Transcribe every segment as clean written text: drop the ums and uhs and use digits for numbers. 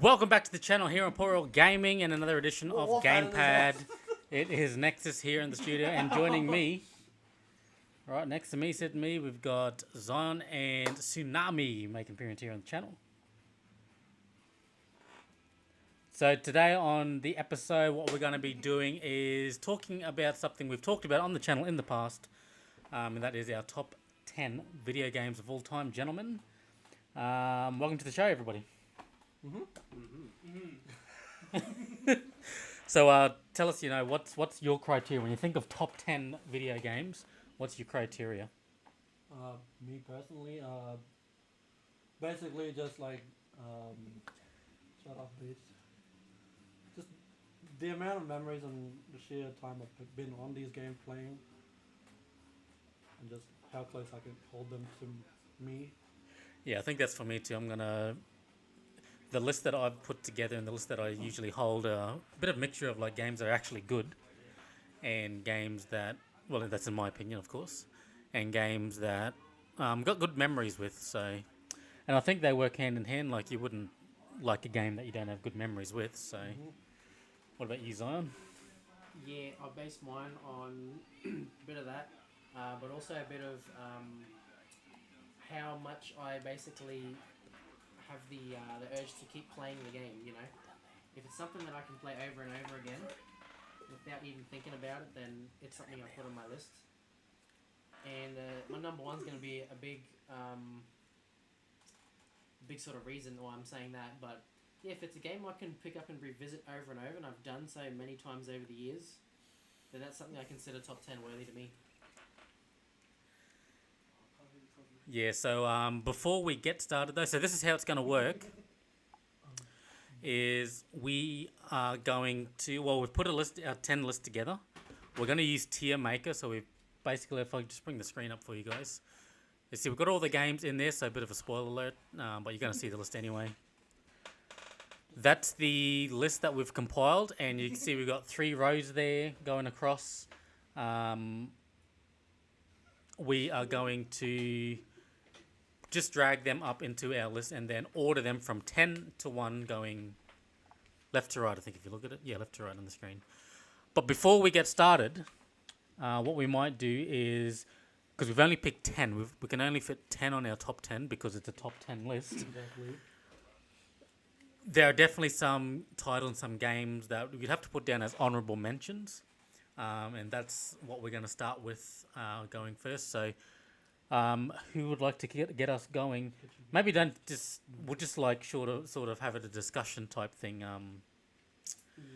Welcome back to the channel here on Poro Gaming and another edition of Gamepad. It is Nexus here in the studio and joining me, right next to me, sitting me, we've got Zion and Tsunami making appearance here on the channel. So today on the episode, what we're going to be doing is talking about something we've talked about on the channel in the past, and that is our top 10 video games of all time, gentlemen. Welcome to the show, everybody. So tell us, what's your criteria when you think of top 10 video games? What's your criteria? Me personally, basically just like shut up, bitch. Just the amount of memories and the sheer time I've been on these games playing, and just how close I can hold them to me. Yeah, I think that's for me too. The list that I've put together and the list that I usually hold a bit of mixture of like games that are actually good and games that, well, that's in my opinion, of course, and games that got good memories with. So, and I think they work hand in hand. Like you wouldn't like a game that you don't have good memories with. So, what about you, Zion? Yeah, I based mine on a bit of that, but also a bit of how much I basically have the urge to keep playing the game, you know. If it's something that I can play over and over again without even thinking about it, then it's something I put on my list. And my number one's going to be a big sort of reason why I'm saying that. But yeah, if it's a game I can pick up and revisit over and over, and I've done so many times over the years, then that's something I consider top 10 worthy to me. Yeah, so before we get started though, so this is how it's going to work, is we are going to, well, we've put our 10 list together. We're going to use Tier Maker, so we've basically, if I just bring the screen up for you guys. You see, we've got all the games in there, so a bit of a spoiler alert, but you're going to see the list anyway. That's the list that we've compiled, and you can see we've got 3 rows there going across. We are going to just drag them up into our list and then order them from 10 to 1 going left to right, I think, if you look at it. Yeah, left to right on the screen. But before we get started, what we might do is, because we've only picked 10, we can only fit 10 on our top 10 because it's a top 10 list. Exactly. There are definitely some titles and some games that we'd have to put down as honourable mentions. And that's what we're going to start with going first. So who would like to get us going? Maybe we'll just like sort of have it a discussion type thing.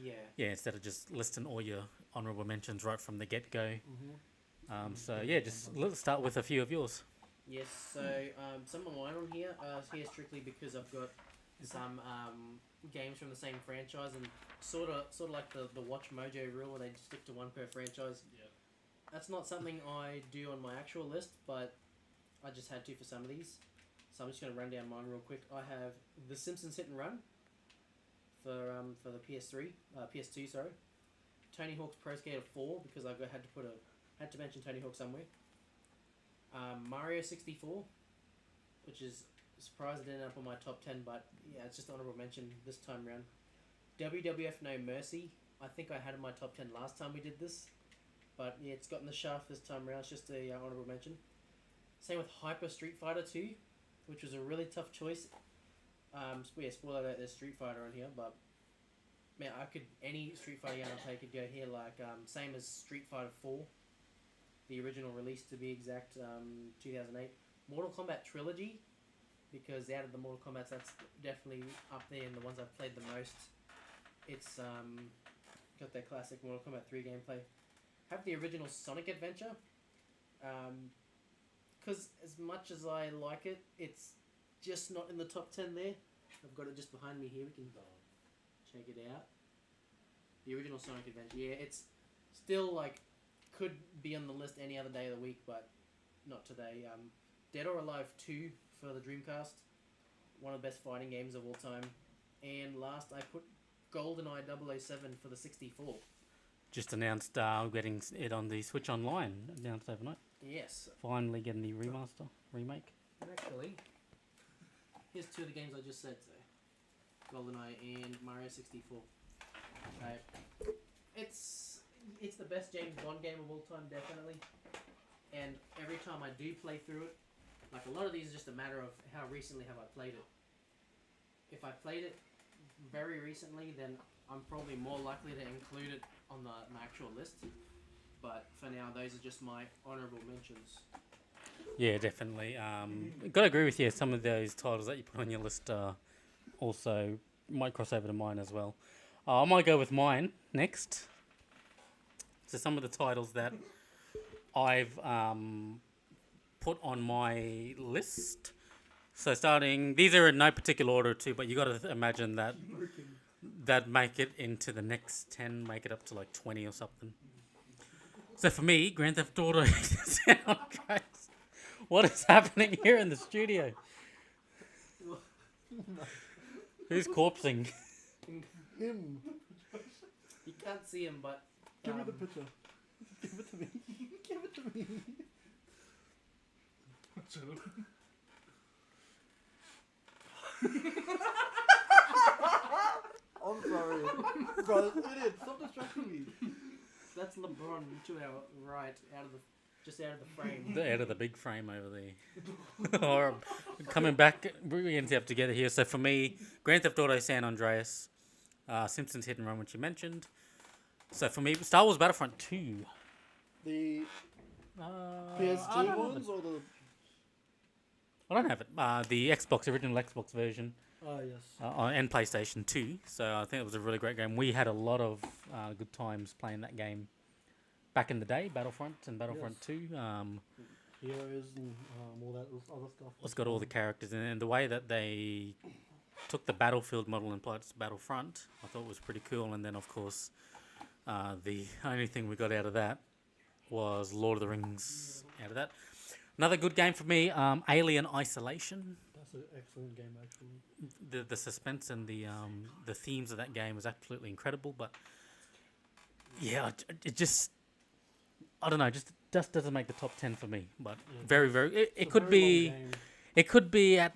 Yeah, instead of just listing all your honourable mentions right from the get-go. So yeah, let's start with a few of yours. Yes, so some of mine on here are here strictly because I've got some games from the same franchise, and sort of like the Watch Mojo rule where they stick to one per franchise. Yeah. That's not something I do on my actual list, but I just had to for some of these. So I'm just going to run down mine real quick. I have The Simpsons Hit and Run for the PS2, sorry. Tony Hawk's Pro Skater 4 because had to mention Tony Hawk somewhere. Mario 64, which is surprised it ended up on my top 10, but yeah, it's just honourable mention this time round. WWF No Mercy, I think I had in my top 10 last time we did this, but yeah, it's gotten the shaft this time round. It's just a honourable mention. Same with Hyper Street Fighter 2, which was a really tough choice. Yeah, spoiler alert, there's Street Fighter on here, but man, any Street Fighter game I play could go here, like same as Street Fighter 4, the original release to be exact, 2008. Mortal Kombat Trilogy, because out of the Mortal Kombat, that's definitely up there in the ones I've played the most. It's got that classic Mortal Kombat 3 gameplay. Have the original Sonic Adventure, because as much as I like it, it's just not in the top 10 there. I've got it just behind me here, we can check it out. The original Sonic Adventure, yeah, it's still like, could be on the list any other day of the week, but not today. Dead or Alive 2 for the Dreamcast, one of the best fighting games of all time. And last, I put GoldenEye 007 for the 64. Just announced getting it on the Switch Online, announced overnight. Yes. Finally getting the remake. And actually, here's 2 of the games I just said. So GoldenEye, and Mario 64. It's it's the best James Bond game of all time, definitely. And every time I do play through it, like a lot of these is just a matter of how recently have I played it. If I played it very recently, then I'm probably more likely to include it on my actual list. But for now, those are just my honourable mentions. Yeah, definitely. Gotta agree with you. Some of those titles that you put on your list also might cross over to mine as well. I might go with mine next. So some of the titles that I've put on my list. So starting, these are in no particular order too, but you got to imagine that make it into the next 10, make it up to like 20 or something. So for me, Grand Theft Auto soundtracks. What is happening here in the studio? Who's corpsing? Him. You can't see him, but Give me the picture. Give it to me. Give it to me. I'm sorry. Bro, idiot, stop distracting me. that's LeBron to our right, just out of the frame. The out of the big frame over there. Or coming back, we're going to have together here. So for me, Grand Theft Auto San Andreas, Simpsons Hit and Run, which you mentioned. So for me, Star Wars Battlefront 2. The I PSG don't have ones it. or the... I don't have it. The Xbox, original Xbox version. Oh, yes. And PlayStation 2. So I think it was a really great game. We had a lot of good times playing that game back in the day, Battlefront and Battlefront Yes. 2. Heroes and all that other stuff. It's got all the characters in it, and the way that they took the battlefield model and applied it to Battlefront, I thought was pretty cool. And then, of course, the only thing we got out of that was Lord of the Rings out of that. Another good game for me, Alien Isolation. That's an excellent game, actually. The suspense and the themes of that game was absolutely incredible. But yeah, it just, I don't know, just doesn't make the top 10 for me. But Yeah. very it It's a could very be long game. it could be at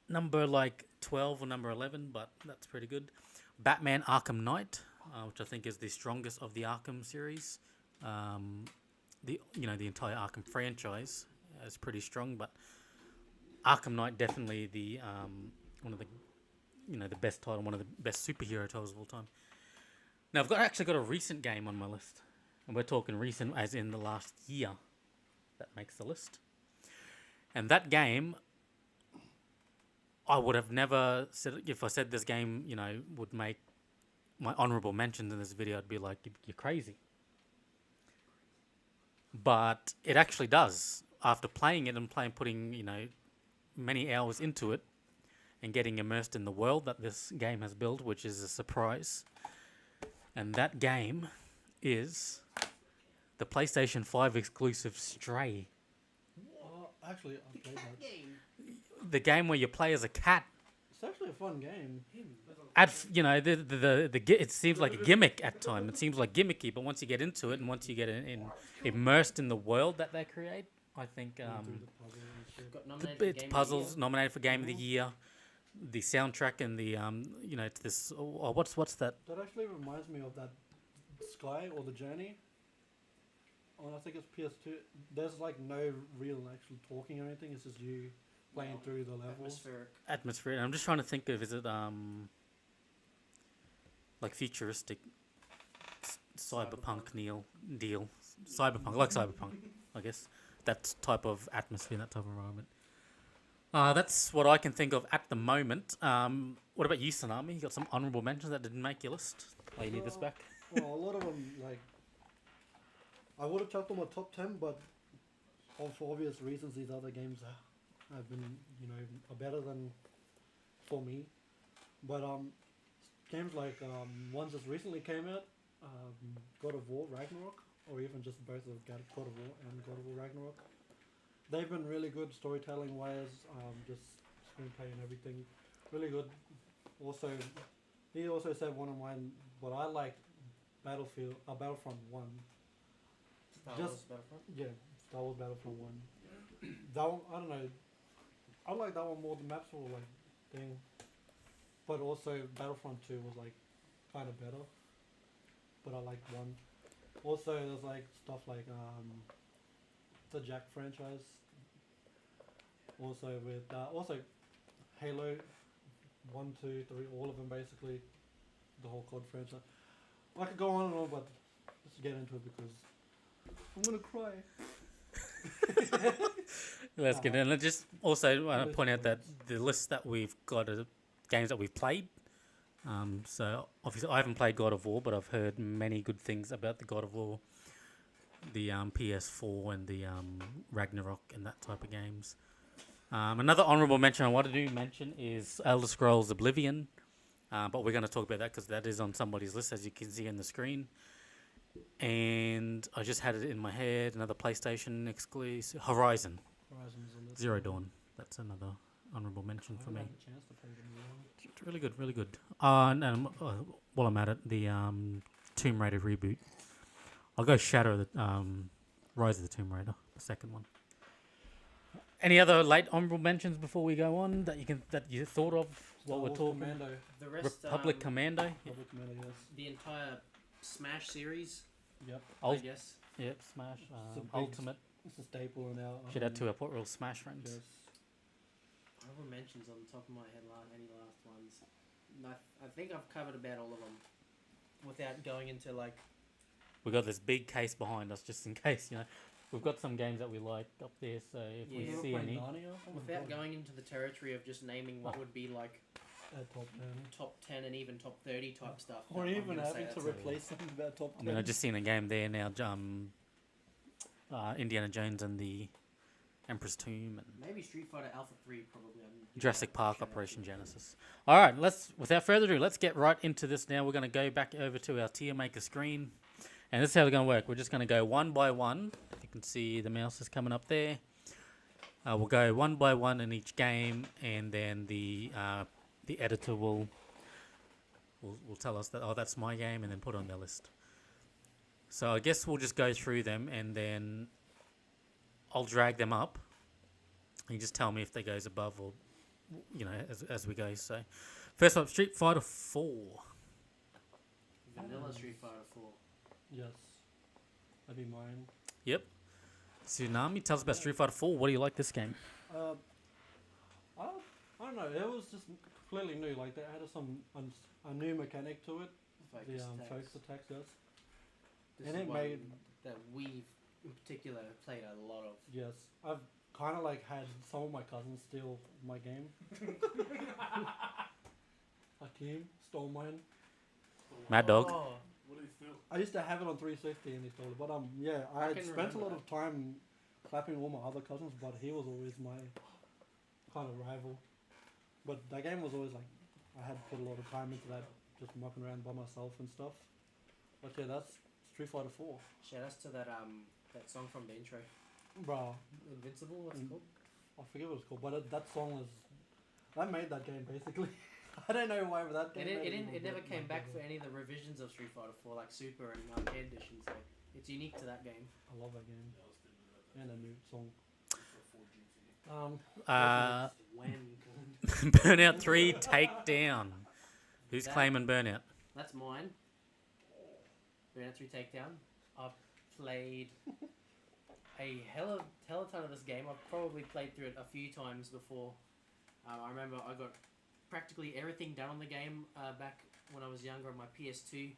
number like 12 or number 11, but that's pretty good. Batman Arkham Knight, which I think is the strongest of the Arkham series. The entire Arkham franchise is pretty strong, but Arkham Knight definitely the one of the the best title, one of the best superhero titles of all time. Now I've actually got a recent game on my list, and we're talking recent as in the last year that makes the list. And that game, I would have never said, if I said this game, would make my honorable mentions in this video, I'd be like, you're crazy. But it actually does. After playing it and putting, many hours into it and getting immersed in the world that this game has built, which is a surprise. And that game is the PlayStation 5 exclusive Stray. Actually, I played that. Game. The game where you play as a cat. It's actually a fun game. It seems like a gimmick at times. It seems like gimmicky, but once you get into it and once you get immersed in the world that they create, I think Through the puzzle and shit. Got nominated for it's Game puzzles of the nominated for Game of the Year. The soundtrack and the it's this. Oh, what's that? That actually reminds me of that Sky or the Journey. Oh, I think it's PS2. There's like no real actual talking or anything. It's just you playing through the levels. Atmospheric. Atmosphere. And I'm just trying to think of, is it like futuristic cyberpunk deal? Cyberpunk, like cyberpunk, I guess. That type of atmosphere, that type of environment. That's what I can think of at the moment. What about you, Tsunami? You got some honourable mentions that didn't make your list? Oh, you need this back? Well, a lot of them, like, I would have chucked them on top 10, but for obvious reasons, these other games have been, are better than for me. But games like ones that recently came out, God of War, Ragnarok, or even just both of God of War and God of War Ragnarok, they've been really good storytelling wise, just screenplay and everything, really good. Also, he also said one of mine, what I liked, Battlefront 1. Star Just- Wars Battlefront. Yeah, Star Wars Battlefront 1. That one, I don't know, I like that one more. The maps were like, dang. but also Battlefront 2 was like kind of better, but I liked 1. Also, there's like stuff like the Jack franchise. Also with also Halo 1, 2, 3, all of them basically, the whole COD franchise. I could go on and on, but let's get into it because I'm gonna cry. Let's get in. Let's just also List point out that points. the list that we've got are games that we've played. So obviously I haven't played God of War, but I've heard many good things about the God of War, the PS4 and the Ragnarok and that type of games. Another honourable mention I wanted to mention is Elder Scrolls Oblivion, but we're going to talk about that because that is on somebody's list, as you can see on the screen. And I just had it in my head, another PlayStation exclusive, Horizon Horizon's a list. Zero Dawn. That's another honourable mention I for haven't me. had a chance to play them yet. It's really good, really good. And while I'm at it, the Tomb Raider reboot. I'll go Shadow of the Rise of the Tomb Raider, the second one. Any other late honourable mentions before we go on that you thought of Star while we're Wars talking? Commando. The rest, Republic Commando. Republic Commando, yes. the entire Smash series, Yep. I guess. Yep, Smash. It's a big Ultimate. It's a staple in our. Should add to our port real Smash friends. Yes. Honorable mentions on the top of my head, any last ones. I think I've covered about all of them without going into like. We've got this big case behind us just in case, you know. We've got some games that we like up there, so if Yeah. we You ever see played any. Narnia? Oh my Without God. going into the territory of just naming what would be like Top 10. top 10 and even top 30 type stuff. Or I'm even gonna say having to that's replace something about top 10. I mean, I've just seen a game there now, Indiana Jones and the Emperor's Tomb and maybe Street Fighter Alpha 3 probably. Jurassic Park Operation Genesis. All right, without further ado, let's get right into this now. We're going to go back over to our tier maker screen. And this is how we're going to work. We're just going to go one by one. You can see the mouse is coming up there. We'll go one by one in each game, and then the editor will tell us that, oh, that's my game, and then put it on their list. So I guess we'll just go through them, and then I'll drag them up. You just tell me if they goes above or, you know, as we go. So first up, Street Fighter 4. Vanilla Street Fighter 4. Yes. That'd be mine. Yep. Tsunami, tell us about Street Fighter 4. What do you like this game? I don't know. It was just completely new. Like they added a new mechanic to it. Focus The attacks. focus attacks, yes. This and is it one made that we in particular played a lot of. yes. I've kind of like had some of my cousins steal my game. Hakeem stole mine. Mad Dog. Oh, What do you feel? I used to have it on 360 and he stole it, but yeah, I I had can spent a remember lot that. of time clapping all my other cousins, but he was always my kind of rival. But that game was always like I had put a lot of time into that, just mucking around by myself and stuff. But yeah, that's Street Fighter 4, shout outs to that song from the intro. bro. Invincible, what's it called? I forget what it's called, but that song is that made that game basically. I don't know why, but that game. It never came back for any of the revisions of Street Fighter 4, like Super and Arcade editions. So it's unique to that game. I love that game and a new song. When Burnout 3 Takedown. Who's That- claiming Burnout? that's mine. Burnout 3 Takedown. I've played a hell of a ton of this game. I've probably played through it a few times before. I remember I got practically everything done on the game back when I was younger on my PS2,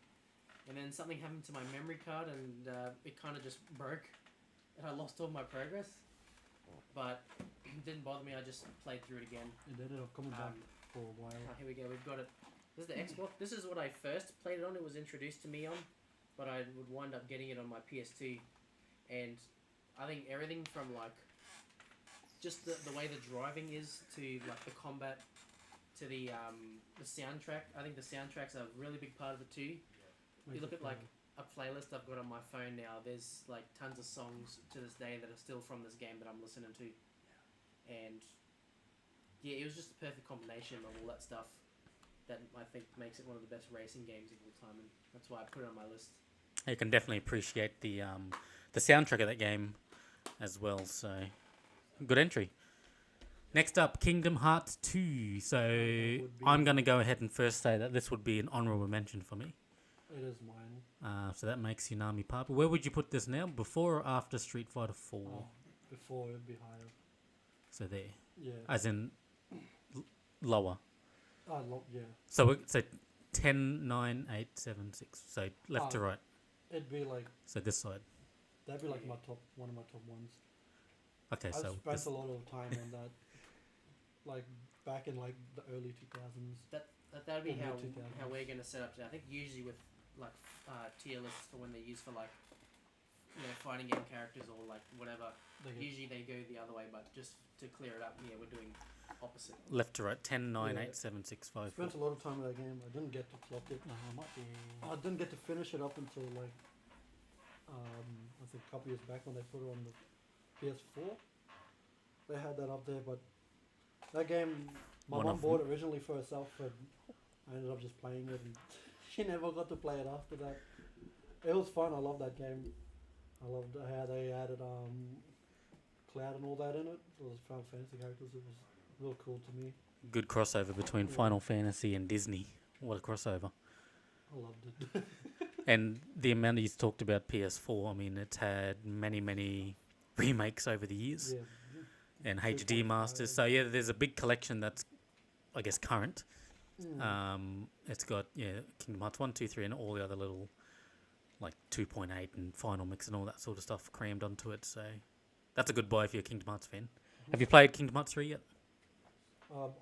and then something happened to my memory card and it kind of just broke, and I lost all my progress. But it didn't bother me. I just played through it again. It ended up coming back for a while. Here we go. We've got it. This is the Xbox. This is what I first played it on. It was introduced to me on, but I would wind up getting it on my PS2, and I think everything from like just the way the driving is to like the combat to the soundtrack. I think the soundtrack's a really big part of it too. You look at like a playlist I've got on my phone now. There's like tons of songs to this day that are still from this game that I'm listening to, and yeah, it was just a perfect combination of all that stuff that I think makes it one of the best racing games of all time, and that's why I put it on my list. You can definitely appreciate the soundtrack of that game as well. So, good entry. Next up, Kingdom Hearts 2. So would be- I'm going to go ahead and first say that this would be an honorable mention for me. It is mine. So that makes Tsunami Pop. Where would you put this now? Before or after Street Fighter 4? Before it'd be higher. So there. Yeah. As in lower. Yeah. So 10, 9, 8, 7, 6. So left to right. It'd be like So this side. that'd be like one of my top ones. Okay, I so spent a lot of time on that, like back in like the early 2000s. That'd be Or how mid-2000s. we're gonna set up today. I think usually with like tier lists for when they're used for like fighting game characters or like whatever. They get- Usually they go the other way, but just to clear it up, we're doing opposite. left to right. 10, 9, Yeah. 8, 7, 6, 5, 4. Spent a lot of time on that game. I didn't get to clock it. I didn't get to finish it up until like I think a couple years back when they put it on the PS4. They had that up there, but that game my One mom of bought it originally for herself, but I ended up just playing it, and she never got to play it after that. It was fun. I loved that game. I loved how they added Cloud and all that in it. Those Final Fantasy characters. It was real cool to me. Good crossover between Yeah. Final Fantasy and Disney. What a crossover. I loved it. And the amount you talked about PS4, I mean, it's had many remakes over the years. Yeah. And HD 2.5. masters. So yeah, there's a big collection that's, I guess, current. Mm. It's got Kingdom Hearts 1, 2, 3, and all the other little like 2.8 and Final Mix and all that sort of stuff crammed onto it. So that's a good buy if you're a Kingdom Hearts fan. Have you played Kingdom Hearts 3 yet?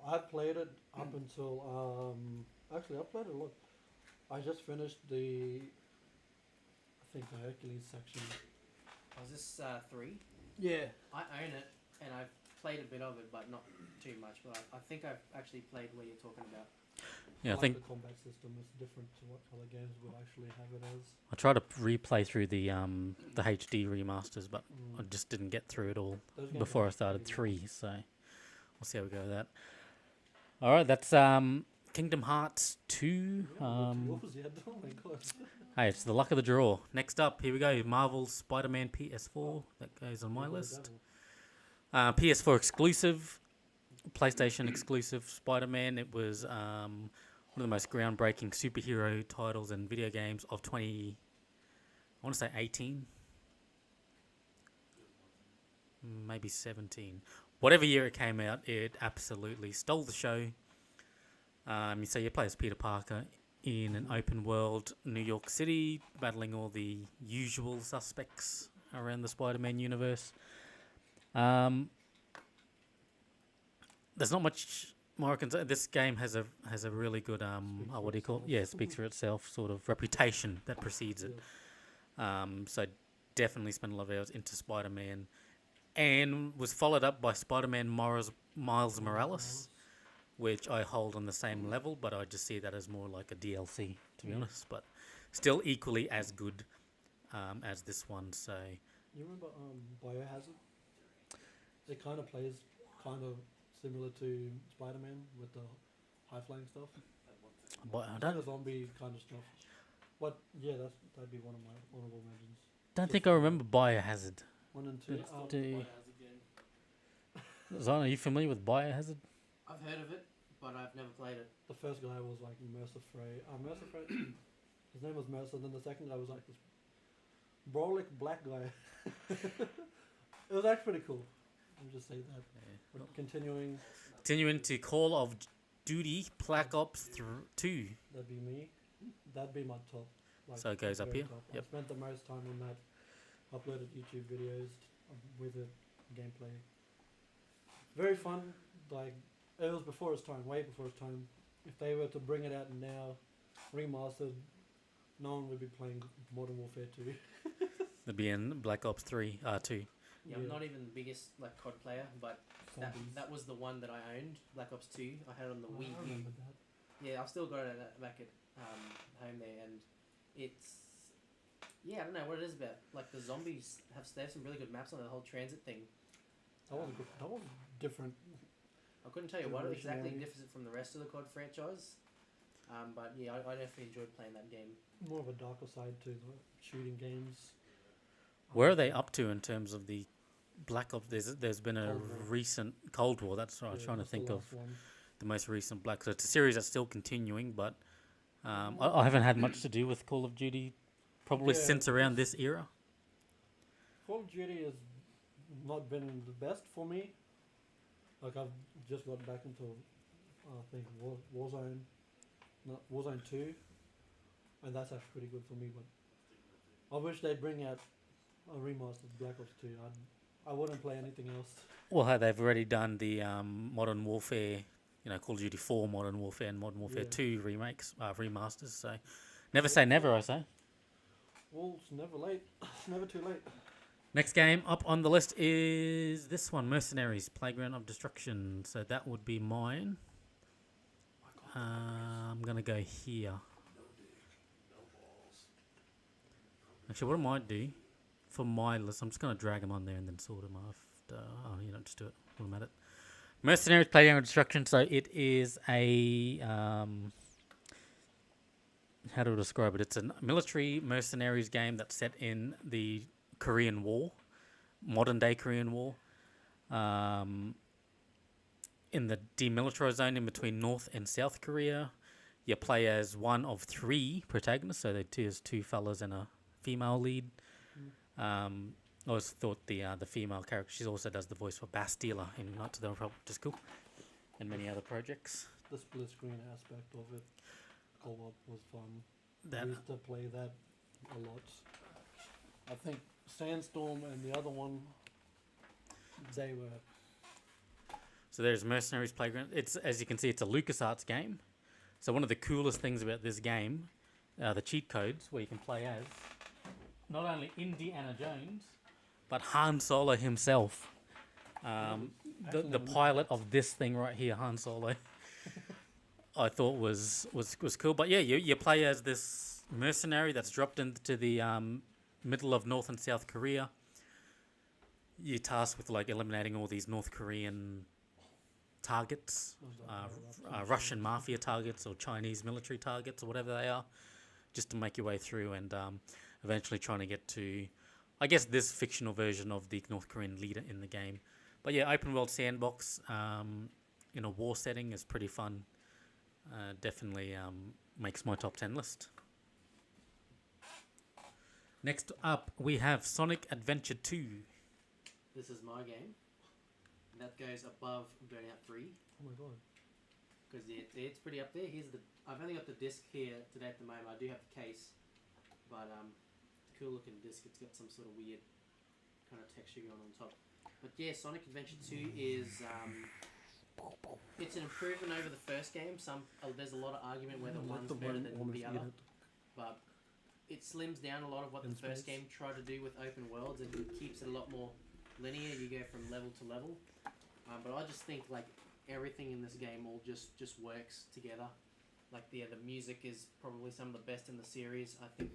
I played it up until actually I played it a lot. I just finished the Hercules section. Was this 3? Yeah. I own it and I've played a bit of it, but not too much. But I think I've actually played what you're talking about. Yeah, I like think the combat system is different to what other games would actually have it as. I tried to replay through the HD remasters, but I just didn't get through it all Those games before are I started pretty 3. So we'll see how we go with that. All right, that's Kingdom Hearts 2. good. Oh my god. Hey, it's the luck of the draw. Next up, here we go. Marvel's Spider-Man PS4. That goes on my list. PS4 exclusive, PlayStation exclusive Spider-Man. It was one of the most groundbreaking superhero titles and video games of I want to say 18, maybe 17. Whatever year it came out, it absolutely stole the show. So you play as Peter Parker in an open world New York City, battling all the usual suspects around the Spider-Man universe. There's not much more I can say. This game has a really good what do you call it? Yeah, speaks for itself sort of reputation that precedes it. So definitely spent a lot of hours into Spider-Man, and was followed up by Spider-Man Miles Morales, which I hold on the same level, but I just see that as more like a DLC, to be honest. But still equally as good as this one. So You remember Biohazard? It kind of plays kind of similar to Spider-Man with the high-flying stuff. but I Kind don't of zombie kind of stuff. But yeah, that'd be one of my honorable mentions. think I remember Biohazard. 1 and 2. Zana, are you familiar with Biohazard? I've heard of it, but I've never played it. The first guy was like Mercer Frey. Mercer Frey. His name was Mercer. Then the second guy was like this brolic black guy. It was actually pretty cool. I'll just say that. But continuing, Continuing to Call of Duty Black Ops 2. that'd be me. That'd be my top. So it goes up very here? top. Yep. I spent the most time on that. Uploaded YouTube videos with it, gameplay. Very fun. Like it was before its time, way before its time. If they were to bring it out now, remastered, no one would be playing Modern Warfare 2. It'd be in Black Ops 2. Yeah, I'm not even the biggest like COD player, but Zombies. that was the one that I owned, Black Ops 2. I had it on the Wii I U. remember that. Yeah, I've still got it back at home there, and it's I don't know what it is about. Like the zombies they have some really good maps on it, the whole transit thing. That was good. That was different. I couldn't tell you what exactly Revolutionary. differs it from the rest of the COD franchise. But yeah, I definitely enjoyed playing that game. More of a darker side to the shooting games. Where are they up to in terms of the Black Ops. There's been a Cold War. recent Cold War. That's what I was Yeah, trying to that's the think of last one. the most recent Black. So it's a series that's still continuing, but I haven't had much to do with Call of Duty probably Yeah, since around this era. Call of Duty has not been the best for me. Like I've just got back into, I think Warzone, not Warzone 2, and that's actually pretty good for me. But I wish they'd bring out a remastered Black Ops 2. I wouldn't play anything else. Well, how they've already done the Modern Warfare, Call of Duty 4 Modern Warfare and Modern Warfare Yeah. 2 remakes, remasters. So never say never, I say. Well, it's never late. It's never too late. Next game up on the list is this one, Mercenaries, Playground of Destruction. So that would be mine. I'm going to go here. Actually, what I might do for my list, I'm just going to drag them on there and then sort them after. Just do it while I'm at it. Mercenaries, Playground of Destruction. So it is a... how do I describe it? It's a military mercenaries game that's set in the Korean War, modern day Korean War, in the demilitarized zone in between North and South Korea. You play as one of 3 protagonists, so there's 2 fellas and a female lead. I always thought the female character, she also does the voice for Bastila in Knights of the Republic, which is cool, and many other projects. The split screen aspect of it, co-op was fun. That I used to play that a lot. I think Sandstorm and the other one, they were. So there's Mercenaries Playground. It's, as you can see, it's a LucasArts game. So one of the coolest things about this game, the cheat codes, where you can play as not only Indiana Jones, but Han Solo himself. The pilot of this thing right here, Han Solo, I thought was cool. But yeah, you play as this mercenary that's dropped into the middle of North and South Korea. You're tasked with like eliminating all these North Korean targets, Russian mafia targets or Chinese military targets or whatever they are, just to make your way through and eventually trying to get to, I guess, this fictional version of the North Korean leader in the game. But yeah, open world sandbox in a war setting is pretty fun. Definitely makes my top 10 list. Next up, we have Sonic Adventure 2. This is my game. That goes above Burnout 3. Oh my god. Because it's pretty up there. I've only got the disc here today at the moment. I do have the case. But cool looking disc. It's got some sort of weird kind of texture going on top. But yeah, Sonic Adventure 2 is... it's an improvement over the first game. There's a lot of argument whether one's better than the other. But it slims down a lot of what the first game tried to do with open worlds and keeps it a lot more linear. You go from level to level. But I just think like everything in this game all just works together. Like the music is probably some of the best in the series. I think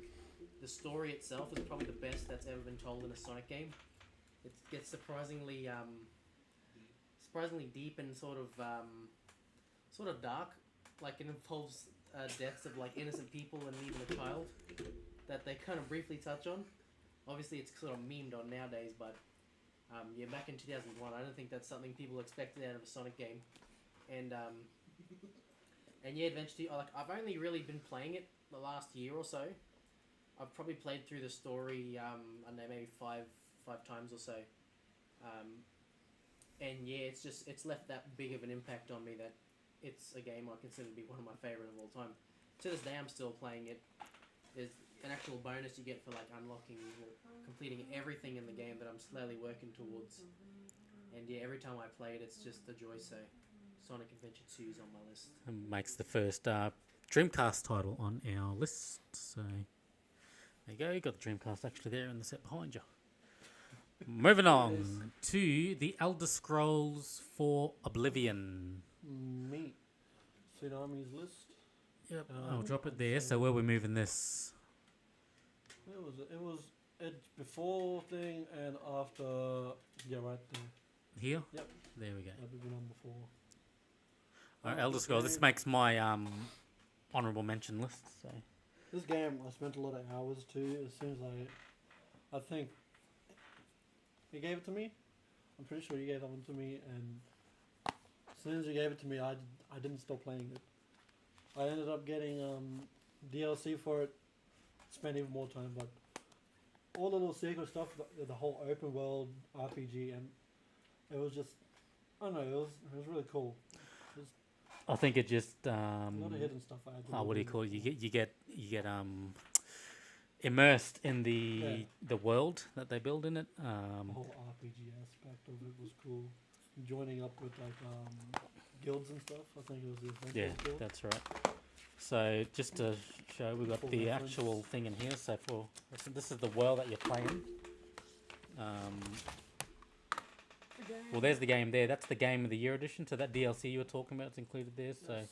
the story itself is probably the best that's ever been told in a Sonic game. It gets surprisingly deep and sort of dark. Like it involves deaths of like innocent people and even a child that they kind of briefly touch on. Obviously, it's sort of memed on nowadays, but back in 2001, I don't think that's something people expected out of a Sonic game. And yeah, Adventure 2, I've only really been playing it the last year or so. I've probably played through the story, I don't know, maybe five times or so. And yeah, it's left that big of an impact on me that it's a game I consider to be one of my favourite of all time. To this day, I'm still playing it. There's an actual bonus you get for like unlocking or completing everything in the game that I'm slowly working towards. And yeah, every time I play it, it's just a joy. So Sonic Adventure 2 is on my list. Makes the first Dreamcast title on our list. So there you go. You got the Dreamcast actually there in the set behind you. Moving on to the Elder Scrolls 4 Oblivion. Meet Tsunami's list. Yep, I'll drop it there. So where we're moving this? Where was it? It was before thing and after. Yeah, right there. Here? Yep. There we go. That would be number 4. Alright, Elder Scrolls. This makes my honourable mention list. So This game, I spent a lot of hours too. As soon as I think he gave it to me. I'm pretty sure you gave that one to me, and as soon as you gave it to me, I didn't stop playing it. I ended up getting DLC for it, spent even more time, but all the little secret stuff, the whole open world RPG, and it was just, I don't know, it was really cool. I think it just A lot of hidden stuff I had to what do do you call it? before. You get immersed in Yeah. the world that they build in it. The whole RPG aspect of it was cool. Joining up with like guilds and stuff. I think it was the Yeah, Adventurers Guild. that's right. So just to show, we've got Full the reference. actual thing in here. So this is the world that you're playing. Well, there's the game there. That's the Game of the Year edition. So that DLC you were talking about is included there. So Yes.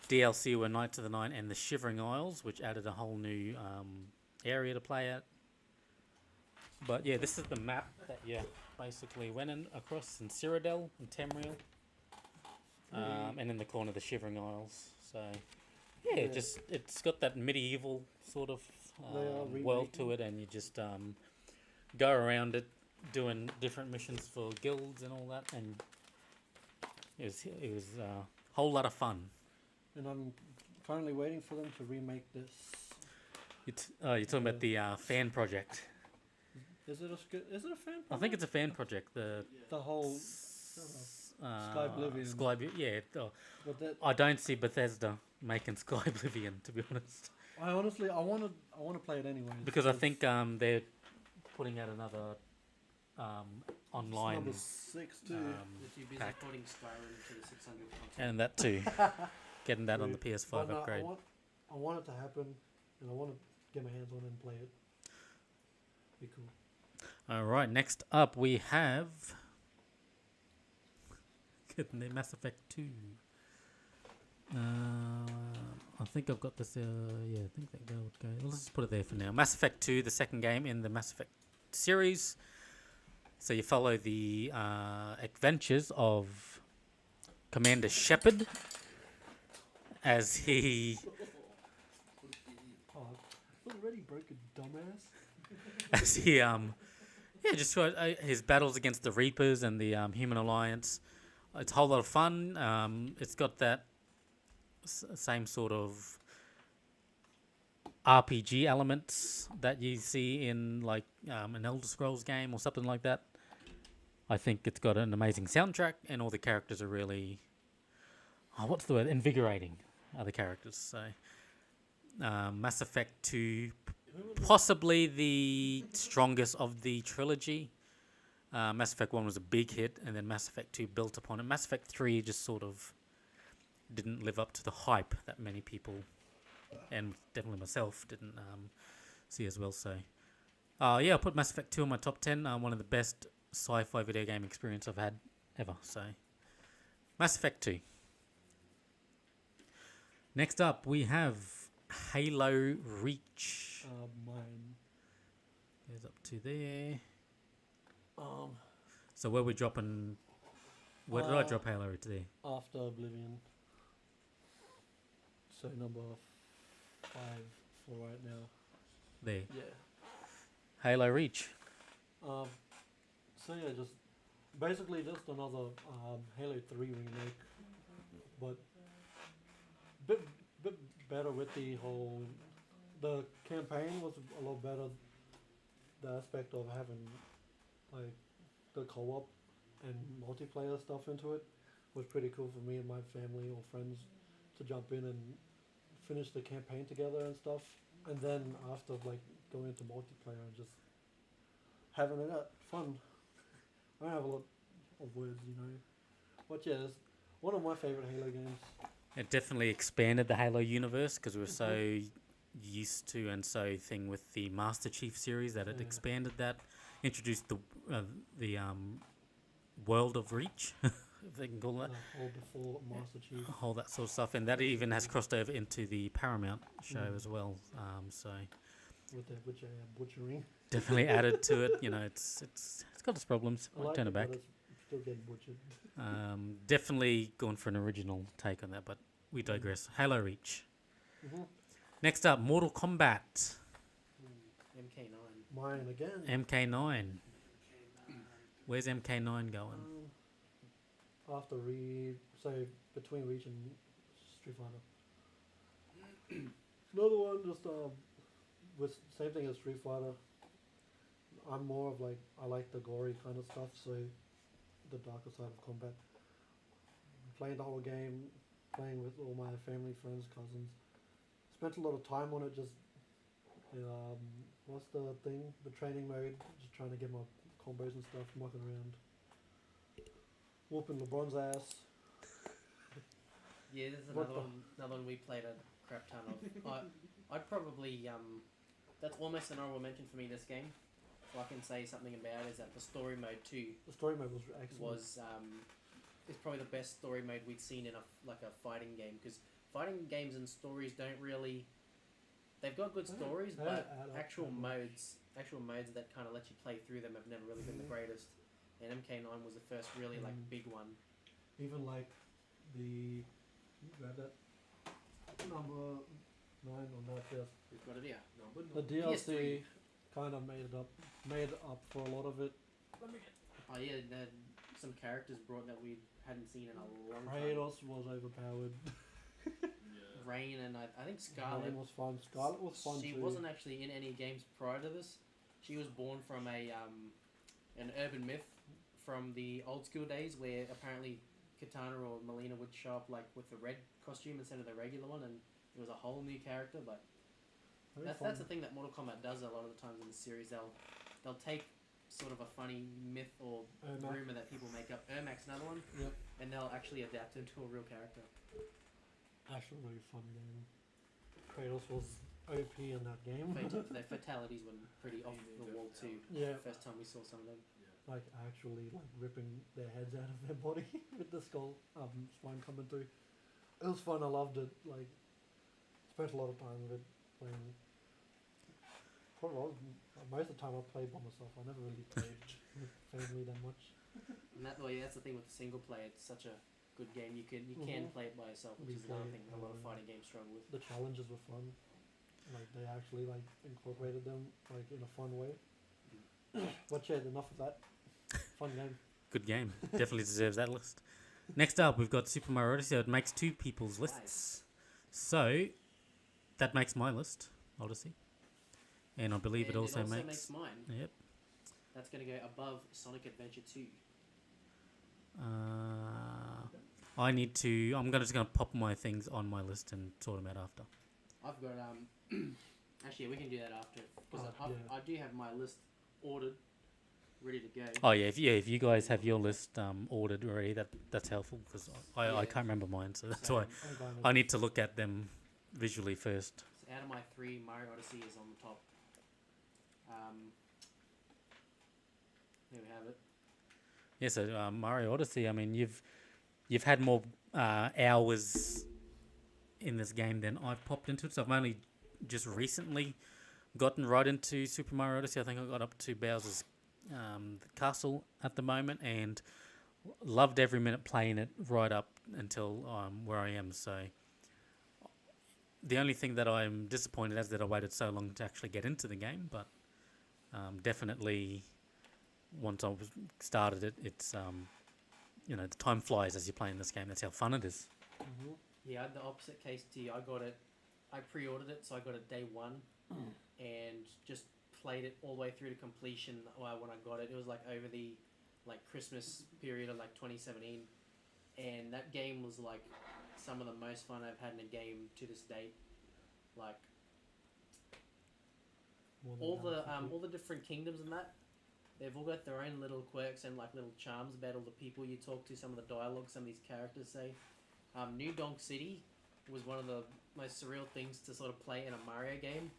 DLC were Knights of the Nine and the Shivering Isles, which added a whole new area to play at. But yeah, this is the map that you basically went across in Cyrodiil and Tamriel. And in the corner the Shivering Isles. So yeah, Yeah. it's got that medieval sort of They are world to remaking. it, and you just go around it doing different missions for guilds and all that, and it was a whole lot of fun. And I'm currently waiting for them to remake this. You're talking about the fan project. Is it a fan? I think it's a fan project. The whole. Sky Oblivion. Yeah. But that I don't see Bethesda making Sky Oblivion, to be honest, I honestly I want to play it anyway. because I think they're putting out another online number 6 too. They're too busy pack. porting Skyrim to the 600 console. and that too. Getting that on the Sweet. PS5 But no, upgrade. I want it to happen, and I want to get my hands on it and play it. Be cool. All right, next up we have getting the Mass Effect 2. I think I've got this. Yeah, I think that would go. Well, let's just put it there for now. Mass Effect 2, the second game in the Mass Effect series. So you follow the adventures of Commander Shepard as he Oh, already broke a dumbass. as he just his battles against the Reapers and the Human Alliance. It's a whole lot of fun. It's got that same sort of RPG elements that you see in like an Elder Scrolls game or something like that. I think it's got an amazing soundtrack, and all the characters are really what's the word? Invigorating. Are the characters so? Mass Effect 2, possibly the strongest of the trilogy. Mass Effect 1 was a big hit, and then Mass Effect 2 built upon it. Mass Effect 3 just sort of didn't live up to the hype that many people, and definitely myself, didn't see as well. So, yeah, I'll put Mass Effect 2 on my top 10. One of the best sci-fi video game experience I've had ever. So, Mass Effect 2. Next up, we have Halo Reach. Mine. Goes up to there. Um, So where we dropping? Where did I drop Halo to there? after Oblivion. So number 5 for right now. There. Yeah. Halo Reach. So yeah, just basically just another Halo 3 remake, but bit better with the campaign was a lot better. The aspect of having like the co-op and multiplayer stuff into it was pretty cool for me and my family or friends to jump in and finish the campaign together and stuff. And then after like going into multiplayer and just having it fun. I don't have a lot of words, you know. But yeah, it's one of my favorite Halo games. It definitely expanded the Halo universe because we were so used to and so thing with the Master Chief series that it Yeah. expanded that, introduced the world of Reach, if they can call that, All before Master Chief. all that sort of stuff, and that even has crossed over into the Paramount show as well. So With the butchering. definitely added to it. You know, it's got its problems. I Might like turn it, it back. but it's still getting butchered. Definitely going for an original take on that, but we digress. Halo Reach. Mm-hmm. Next up, Mortal Kombat MK9. Mine again. MK9. Where's MK9 going? After say between Reach and Street Fighter. Another one just with same thing as Street Fighter. I'm more of like I like the gory kind of stuff, so the darker side of combat. Playing the whole game, playing with all my family, friends, cousins. Spent a lot of time on it. Just what's the thing? The training mode. Just trying to get my combos and stuff, mucking around, whooping LeBron's ass. Yeah, there's What another one we played a crap ton of. I'd probably that's almost an honorable mention for me. This game, if I can say something about, is that the story mode too The story mode was excellent. was is probably the best story mode we'd seen in a fighting game, because fighting games and stories don't really. They've got good stories, They but add up actual very much. modes that kind of let you play through them have never really been the greatest. And MK9 was the first really like big one. Even like the grab that number 9 on that list. We've got it here. The DLC kind of made up for a lot of it. Oh yeah, they had some characters brought that we hadn't seen in a long time. Kratos was overpowered. Rain and I think Scarlet. Rain was fun. Scarlet was fun She too. wasn't actually in any games prior to this. She was born from an urban myth from the old school days, where apparently Katana or Melina would show up like with the red costume instead of the regular one, and it was a whole new character. But Very that's fun. the thing that Mortal Kombat does a lot of the times in the series. They'll take sort of a funny myth or rumor that people make up. Ermac's another one. Yep. And they'll actually adapt it to a real character. Actually, really fun game. Kratos was OP in that game. Their fatalities were pretty off the wall too. Yeah, First time we saw some of them. like actually like ripping their heads out of their body with the skull spine coming through. It was fun. I loved it. Like spent a lot of time with it playing. Probably most of the time I played by myself. I never really played with family that much. And that's the thing with the single player. It's such a good game. You can play it by yourself, which We is another play thing it, a lot of fighting games struggle with. The challenges were fun. Like they actually like incorporated them like in a fun way. But yeah, enough of that. Fun game. Good game. Definitely deserves that list. Next up, we've got Super Mario Odyssey. It makes two people's lists. So, that makes my list, Odyssey. And I believe And it also makes makes... mine. Yep. That's going to go above Sonic Adventure 2. I'm just going to pop my things on my list and sort them out after. I've got actually we can do that after, because Yeah. I do have my list ordered, ready to go. Oh, yeah. If you guys have your list ordered already, that's helpful, because I Yeah. can't remember mine, so that's So, why I'm going I need to look at them visually first. So out of my three, Mario Odyssey is on the top. There we have it. Yeah, so Mario Odyssey, I mean, you've had more hours in this game than I've popped into it. So I've only just recently gotten right into Super Mario Odyssey. I think I got up to Bowser's castle at the moment, and loved every minute playing it right up until where I am. So the only thing that I'm disappointed is that I waited so long to actually get into the game, but definitely once I started it, it's the time flies as you're playing this game. That's how fun it is. Yeah, I had the opposite case to you. I pre-ordered it, so I got it day one, and just played it all the way through to completion. When I got it, it was like over the Christmas period of 2017, and that game was like some of the most fun I've had in a game to this date. Like all the different kingdoms and that, they've all got their own little quirks and little charms about all the people you talk to, some of the dialogue some of these characters say. New Donk City was one of the most surreal things to sort of play in a Mario game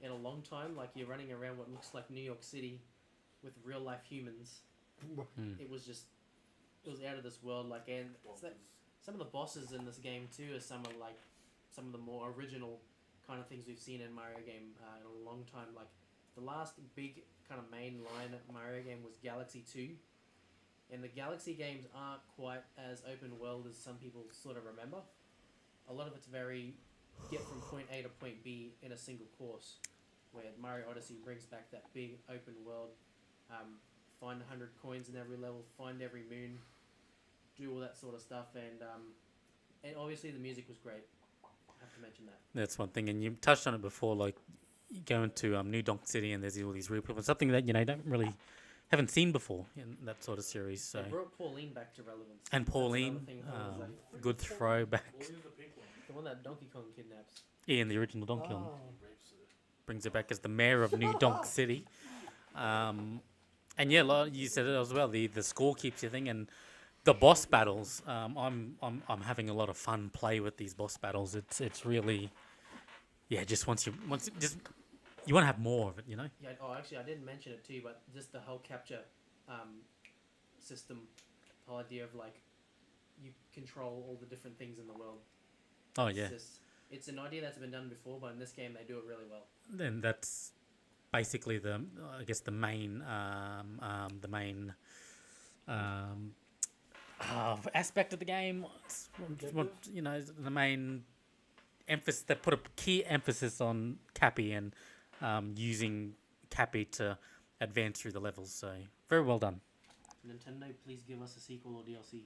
in a long time. Like you're running around what looks like New York City with real life humans. It was out of this world. And some of the bosses in this game too are some of the more original kind of things we've seen in Mario game in a long time. Like the last big kind of main line Mario game was Galaxy 2. And the Galaxy games aren't quite as open world as some people sort of remember. A lot of it's very get from point A to point B in a single course, where Mario Odyssey brings back that big open world find 100 coins in every level, find every moon, do all that sort of stuff, and obviously the music was great. I have to mention that. That's one thing, and you touched on it before. Like you go into New Donk City, and there's all these real people. Something that don't really haven't seen before in that sort of series. So They brought Pauline back to relevance. and That's another Pauline, thing I was like, good throwback. the one that Donkey Kong kidnaps. Yeah, in the original Donkey Kong, Ah, brings it back as the mayor of New Donk City. And yeah, like you said it as well. The score keeps you thinking. The boss battles, I'm having a lot of fun play with these boss battles. It's really, yeah. Just once you want to have more of it, Yeah. Oh, actually, I didn't mention it too, but just the whole capture system, the whole idea of like you control all the different things in the world. Oh yeah. It's an idea that's been done before, but in this game they do it really well. Then that's basically the main aspect of the game. The main emphasis. They put a key emphasis on Cappy and using Cappy to advance through the levels. So very well done. Nintendo, please give us a sequel or DLC.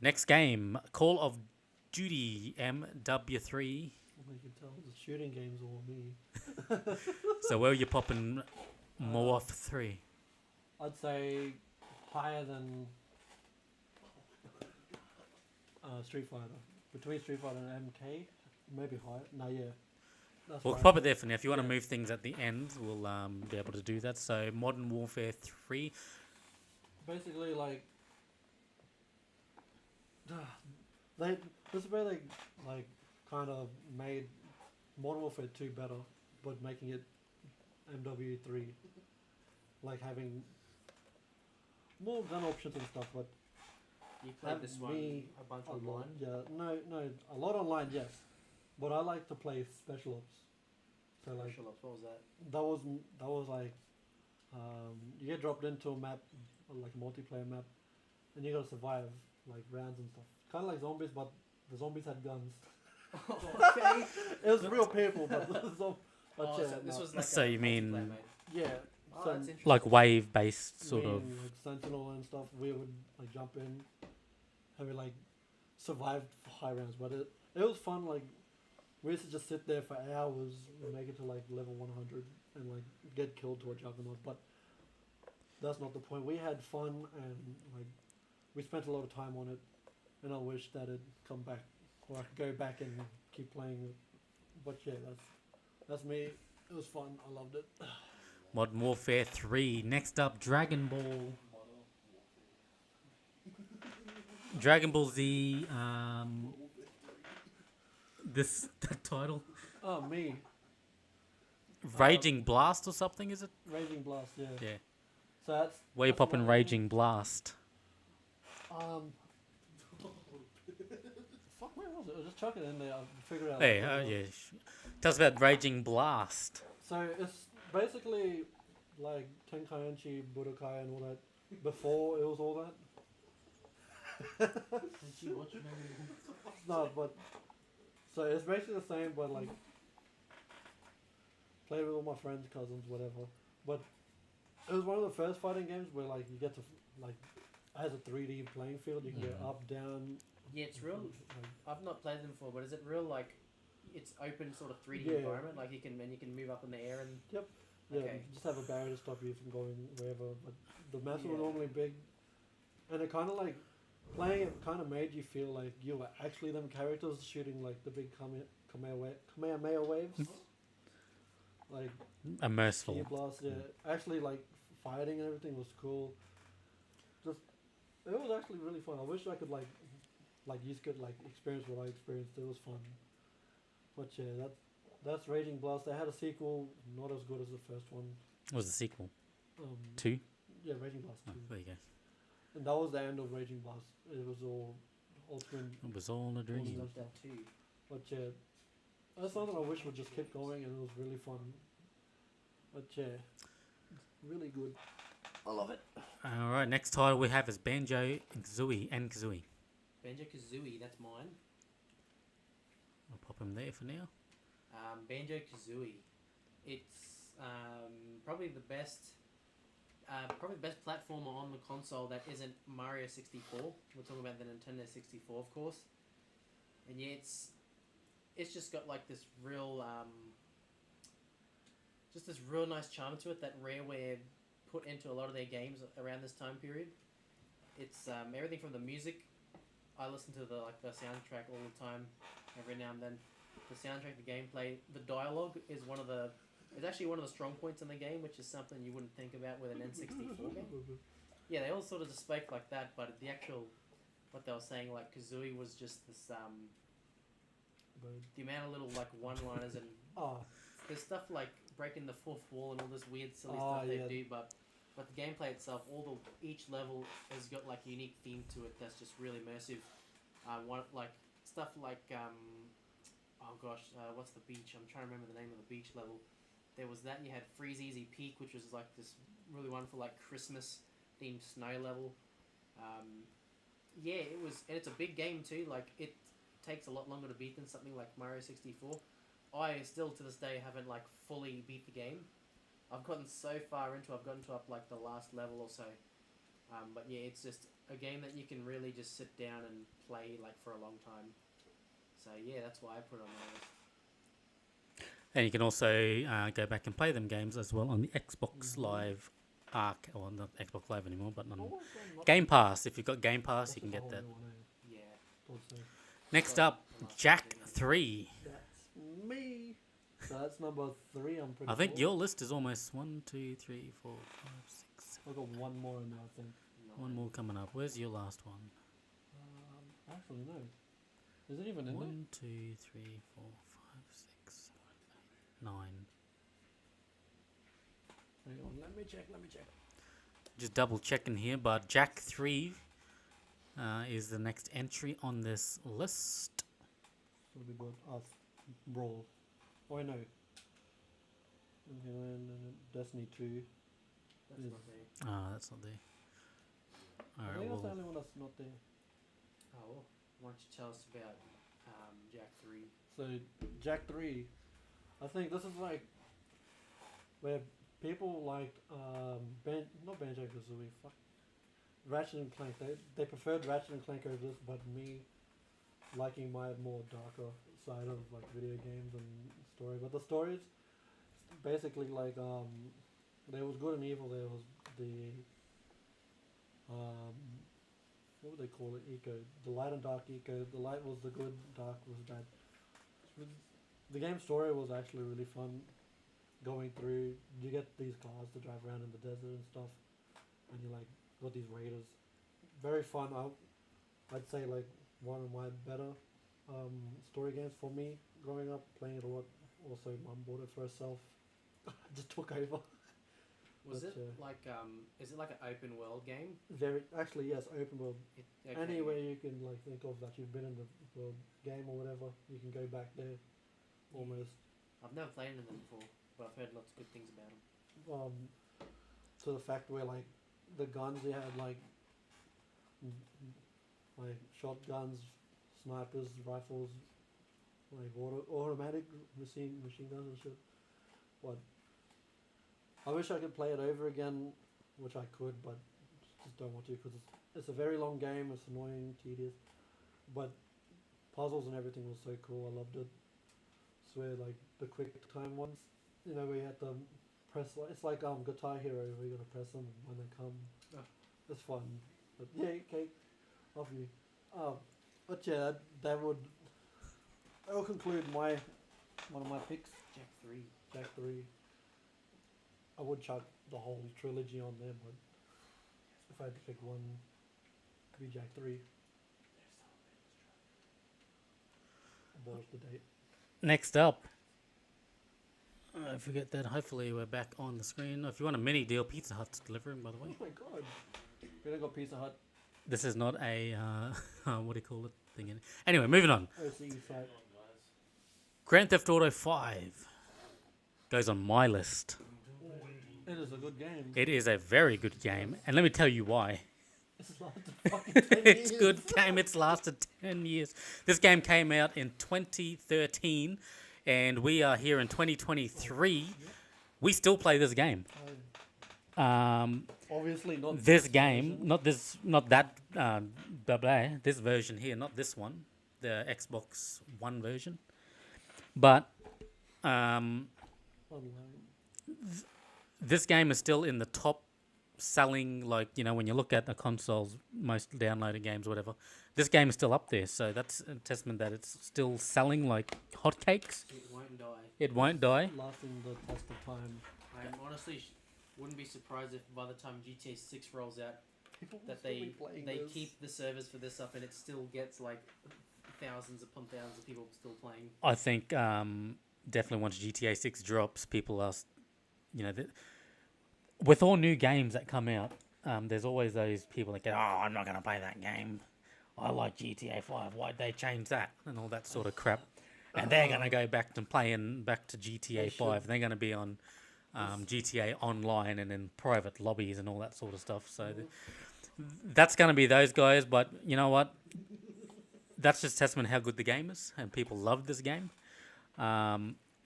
Next game, Call of Duty MW3. well, you can tell the shooting games all me. So where are you popping MWF 3? I'd say higher than Street Fighter. Between Street Fighter and MK, maybe higher. No, yeah. That's We'll right. pop it there for now. If you want to Yeah. move things at the end, we'll be able to do that. So Modern Warfare 3. Basically, like this is where they like kind of made Modern Warfare 2 better, but making it MW3, like having more gun options and stuff. But You played Have this one me a bunch a lot, online. yeah, no, a lot online, yes. But I like to play Special Ops. So like Special Ops, what was that? that was like you get dropped into a map, like a multiplayer map, and you gotta survive like rounds and stuff. Kind of like zombies, but the zombies had guns. Okay. It was real people, but Oh, yeah, so this no. was like So a you mean- multiplayer mode. Yeah. Oh, so that's interesting. Like wave-based sort me of. and, like Sentinel and stuff, we would like jump in, and we like survived for high rounds. But it was fun. Like we used to just sit there for hours and make it to like level 100 and like get killed to a juggernaut. But that's not the point. We had fun and like we spent a lot of time on it, and I wish that it'd come back or I could go back and keep playing it. But yeah, that's me. It was fun. I loved it. Modern Warfare 3. Next up, Dragon Ball. Dragon Ball Z. That title, Oh, me. Raging Blast or something, is it? Raging Blast, yeah. Yeah. So that's Where you that's popping one- Raging Blast? Fuck, where was it? I'll just chuck it in there. I'll figure it out. Hey, yeah. Tell us about Raging Blast. So it's basically like Tenkaichi, Budokai, and all that. Before it was all that. No, but so it's basically the same, but like played with all my friends, cousins, whatever. But it was one of the first fighting games where like you get to like it has a 3D playing field. You can go up, down. Yeah, it's real. Like, I've not played them before, but is it real like it's open sort of 3D Yeah. environment? Like you can move up in the air and yeah, Okay. just have a barrier to stop you from going wherever. But the maps were Yeah. normally big, and it kind of like playing it kind of made you feel like you were actually them characters shooting like the big Kamehameha waves, like Immerseful. Gear Blast. Yeah, actually like fighting and everything was cool. Just it was actually really fun. I wish I could like you could like experience what I experienced. It was fun. But yeah, that's Raging Blast. They had a sequel, not as good as the first one. What was the sequel? 2. 2? Yeah, Raging Blast Oh, 2. there you go. And that was the end of Raging Blast. It was all Ultimate. It was all a dream. love that too. But yeah, that's something I wish would just keep going, and it was really fun. But yeah, really good. I love it. All right, next title we have is Banjo and Kazooie. Banjo Kazooie, that's mine. I'll pop him there for now. Banjo Kazooie. It's probably the best probably the best platformer on the console that isn't Mario 64. We're talking about the Nintendo 64, of course. And yeah, it's just got like this real just this real nice charm to it that Rareware put into a lot of their games around this time period. It's everything from the music. I listen to the soundtrack all the time, every now and then. The soundtrack, the gameplay, the dialogue is actually one of the strong points in the game, which is something you wouldn't think about with an N64 game. Yeah, they all sort of just spoke like that, but the actual what they were saying, like Kazooie was just this the amount of little like one-liners and there's stuff like breaking the fourth wall and all this weird silly stuff they do, but the gameplay itself, each level has got like a unique theme to it that's just really immersive. Stuff like what's the beach? I'm trying to remember the name of the beach level. There was that, and you had Freeze Easy Peak, which was like this really wonderful like Christmas themed snow level. Yeah, it was, and it's a big game too. Like it takes a lot longer to beat than something like Mario 64. I still to this day haven't like fully beat the game. I've gotten so far into. I've gotten to up like the last level or so. But yeah, it's just a game that you can really just sit down and play like for a long time. So yeah, that's why I put it on my list. And you can also go back and play them games as well on the Xbox Live Arc, well, not Xbox Live anymore, but on Game Pass. If you've got Game Pass, you can get that. Yeah. Next up, Jack 3. That's me. So that's number 3. I'm pretty. I think sure. your list is almost 1, 2, 3, 4, 5, 6. I've got one more in there, I think. One more coming up. Where's your last one? Actually, no. Is it even in 1, 2, 3, 4, 5, 6, 7, 8, 9. there? Hang on, let me check. Just double checking here, but Jack 3 is the next entry on this list. So we got us Brawl. Oh, I know. Okay, then Destiny 2. That's Is- not there. That's not there. I Alright, think that's the well, only one that's not there. Oh, well, why don't you tell us about Jack 3? So Jack 3, I think this is like where people like not Banjo-Kazooie, fuck, Ratchet and Clank. They preferred Ratchet and Clank over this, but me liking my more darker side of like video games and story. But the stories basically like there was good and evil. There was the what would they call it? Eco. The light and dark eco. The light was the good, dark was bad. The game story was actually really fun. Going through, you get these cars to drive around in the desert and stuff, and you like got these raiders. Very fun. I'd say like one of my better story games for me growing up. Playing it a lot. Also, mum bought it for herself. Just took over. Was But, it like is it like an open world game? Very actually yes, open world. Okay. Anywhere you can like think of that you've been in the game or whatever, you can go back there. Almost. I've never played any of them before, but I've heard lots of good things about them. To the fact where like the guns you had like shotguns, snipers, rifles, like automatic machine guns and shit. But I wish I could play it over again, which I could, but just don't want to because it's a very long game. It's annoying, tedious, but puzzles and everything was so cool. I loved it. Swear like the quick time ones, you know, where you had to press. It's like Guitar Hero where you gotta press them when they come. Oh. It's fun, but yeah, okay, off you. But yeah, that will conclude one of my picks. Jack 3. Jack 3. I would chuck the whole trilogy on there, but if I had to pick one, it'd be Jack 3. Abolish the date. next up. I forget that. Hopefully, we're back on the screen. If you want a mini deal, Pizza Hut's delivering, by the way. Oh my god. We don't got Pizza Hut. This is not a, what do you call it? Thing in. Anyway, moving on. OCE site. Grand Theft Auto 5 goes on my list. It is a good game. It is a very good game, and let me tell you why. It's lasted fucking 10 It's a years. good game. It's lasted 10 years. This game came out in 2013, and we are here in 2023. We still play this game. Obviously not this game, version. not that, blah, blah, this version here, not this one, the Xbox One version. But Online. this game is still in the top selling, like, you know, when you look at the consoles, most downloaded games, whatever. This game is still up there, so that's a testament that it's still selling like hotcakes. It won't die. It won't die. Lasting the test of time. I honestly wouldn't be surprised if by the time GTA 6 rolls out, People will that still be they playing they this. keep the servers for this up and it still gets like thousands upon thousands of people still playing. I think definitely once GTA 6 drops, people are, you know, with all new games that come out, there's always those people that go, "Oh, I'm not going to play that game. I like GTA 5. Why'd they change that?" and all that sort of crap. And they're going to go back to playing back to GTA 5. They're going to be on GTA Online and in private lobbies and all that sort of stuff. So that's going to be those guys. But you know what? That's just testament how good the game is, and people love this game.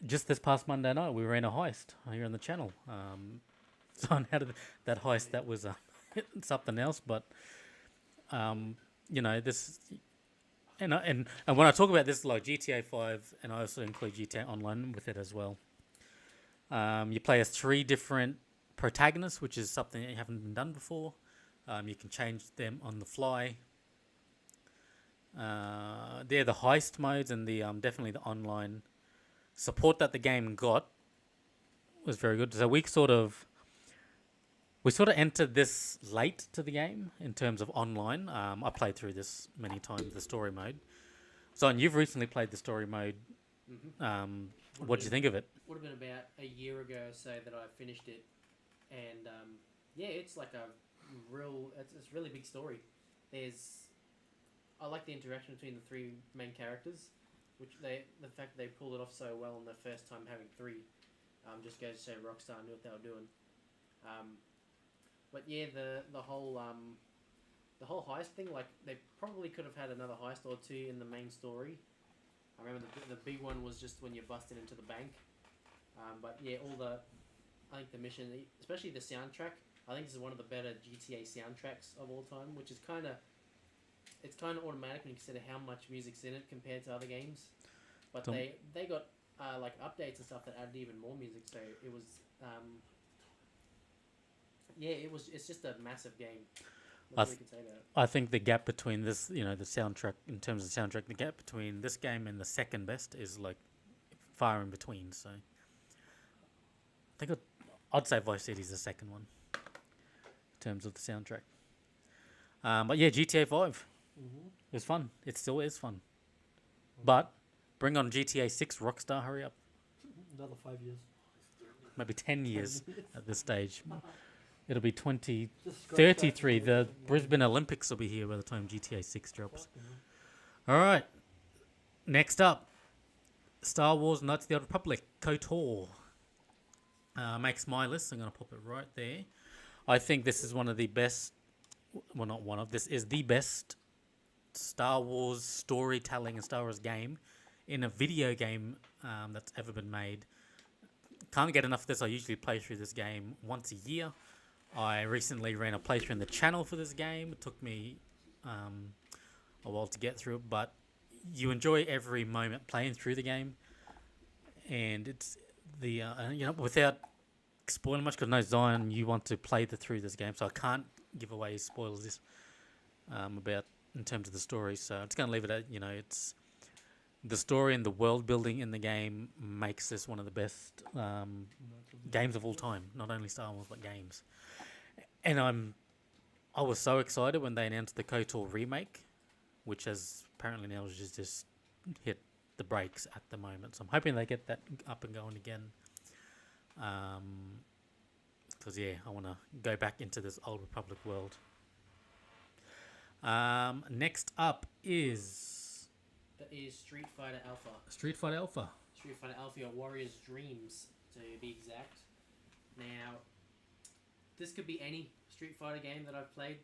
Just this past Monday night, we ran a heist here on the channel. So on how did that heist, that was something else. But you know, this, and when I talk about this, like GTA 5, and I also include GTA Online with it as well. You play as 3 different protagonists, which is something that you haven't been done before. You can change them on the fly. They're the heist modes, and the definitely the online support that the game got was very good. So we sort of entered this late to the game in terms of online. I played through this many times, the story mode. So, and you've recently played the story mode. What did you think of it? Would have been about a year ago or so that I finished it, and yeah, it's like a it's a really big story. I like the interaction between the 3 main characters, which the fact they pulled it off so well in the first time having 3, just goes to say Rockstar knew what they were doing. But yeah, the whole heist thing, like they probably could have had another heist or 2 in the main story. I remember the big one was just when you're busting into the bank. But yeah, I think the mission, especially the soundtrack, I think this is one of the better GTA soundtracks of all time, which is it's kind of automatic when you consider how much music's in it compared to other games. But they got like updates and stuff that added even more music, so it was it's just a massive game. That's all we can say about it. I think the gap between this, you know, the soundtrack, in terms of soundtrack, the gap between this game and the second best is like far in between. So I think I'd say Vice City is the second one in terms of the soundtrack. But yeah, GTA 5. It was fun. It still is fun. But bring on GTA 6, Rockstar, hurry up. Another 5 years. Maybe 10 years at this stage. It'll be Just scratch that 33. and The go. Brisbane Olympics will be here by the time GTA 6 drops. All right. Next up, Star Wars Knights of the Old Republic, KOTOR. Makes my list. I'm going to pop it right there. I think this is one of the best, well, not one of, this is the best Star Wars storytelling and Star Wars game in a video game that's ever been made. Can't get enough of this. I usually play through this game once a year. I recently ran a playthrough in the channel for this game. It took me a while to get through it, but you enjoy every moment playing through the game. And it's the you know, without spoiling much, because no, Zion, you want to play through this game, so I can't give away spoilers this about in terms of the story. So I'm just gonna leave it at, you know, it's the story and the world building in the game makes this one of the best games of all time. Not only Star Wars, but games. And I was so excited when they announced the KOTOR remake, which has apparently now just hit the brakes at the moment. So I'm hoping they get that up and going again. Because yeah, I want to go back into this Old Republic world. Next up is That is Street Fighter Alpha. Street Fighter Alpha. Street Fighter Alpha, your Warrior's Dreams, to be exact. Now, this could be any Street Fighter game that I've played,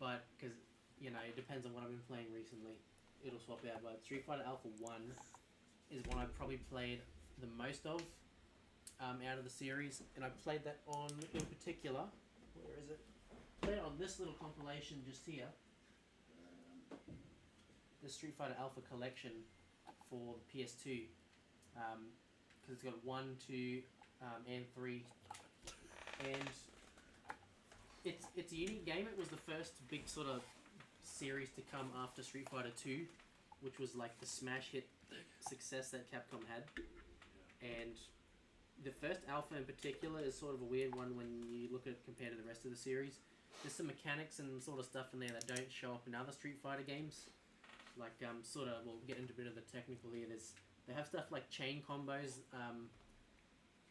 but because, you know, it depends on what I've been playing recently. It'll swap out, but Street Fighter Alpha 1 is one I've probably played the most of out of the series, and I played that on, in particular, Where is it? Played on this little compilation just here. The Street Fighter Alpha Collection for the PS2. Because it's got 1, 2, and 3. And it's a unique game. It was the first big sort of series to come after Street Fighter 2, which was like the smash hit success that Capcom had. And the first alpha in particular is sort of a weird one when you look at it compared to the rest of the series. There's some mechanics and sort of stuff in there that don't show up in other Street Fighter games. Like, we'll get into a bit of the technical here. They have stuff like chain combos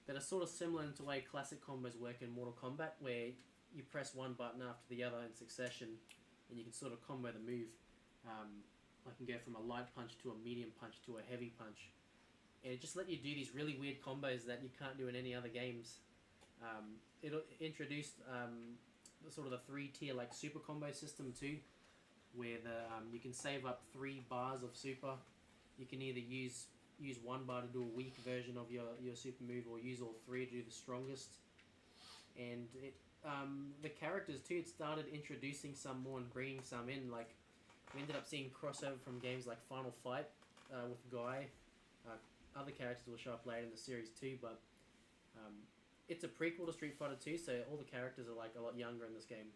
that are sort of similar to the way classic combos work in Mortal Kombat, where you press one button after the other in succession, and you can sort of combo the move. I can go from a light punch to a medium punch to a heavy punch. And it just let you do these really weird combos that you can't do in any other games. It introduced sort of the 3-tier like super combo system too, where you can save up 3 bars of super. You can either use one bar to do a weak version of your super move, or use all 3 to do the strongest. And the characters too, it started introducing some more and bringing some in. Like, we ended up seeing crossover from games like Final Fight with Guy. Other characters will show up later in the series too, but it's a prequel to Street Fighter 2, so all the characters are like a lot younger in this game.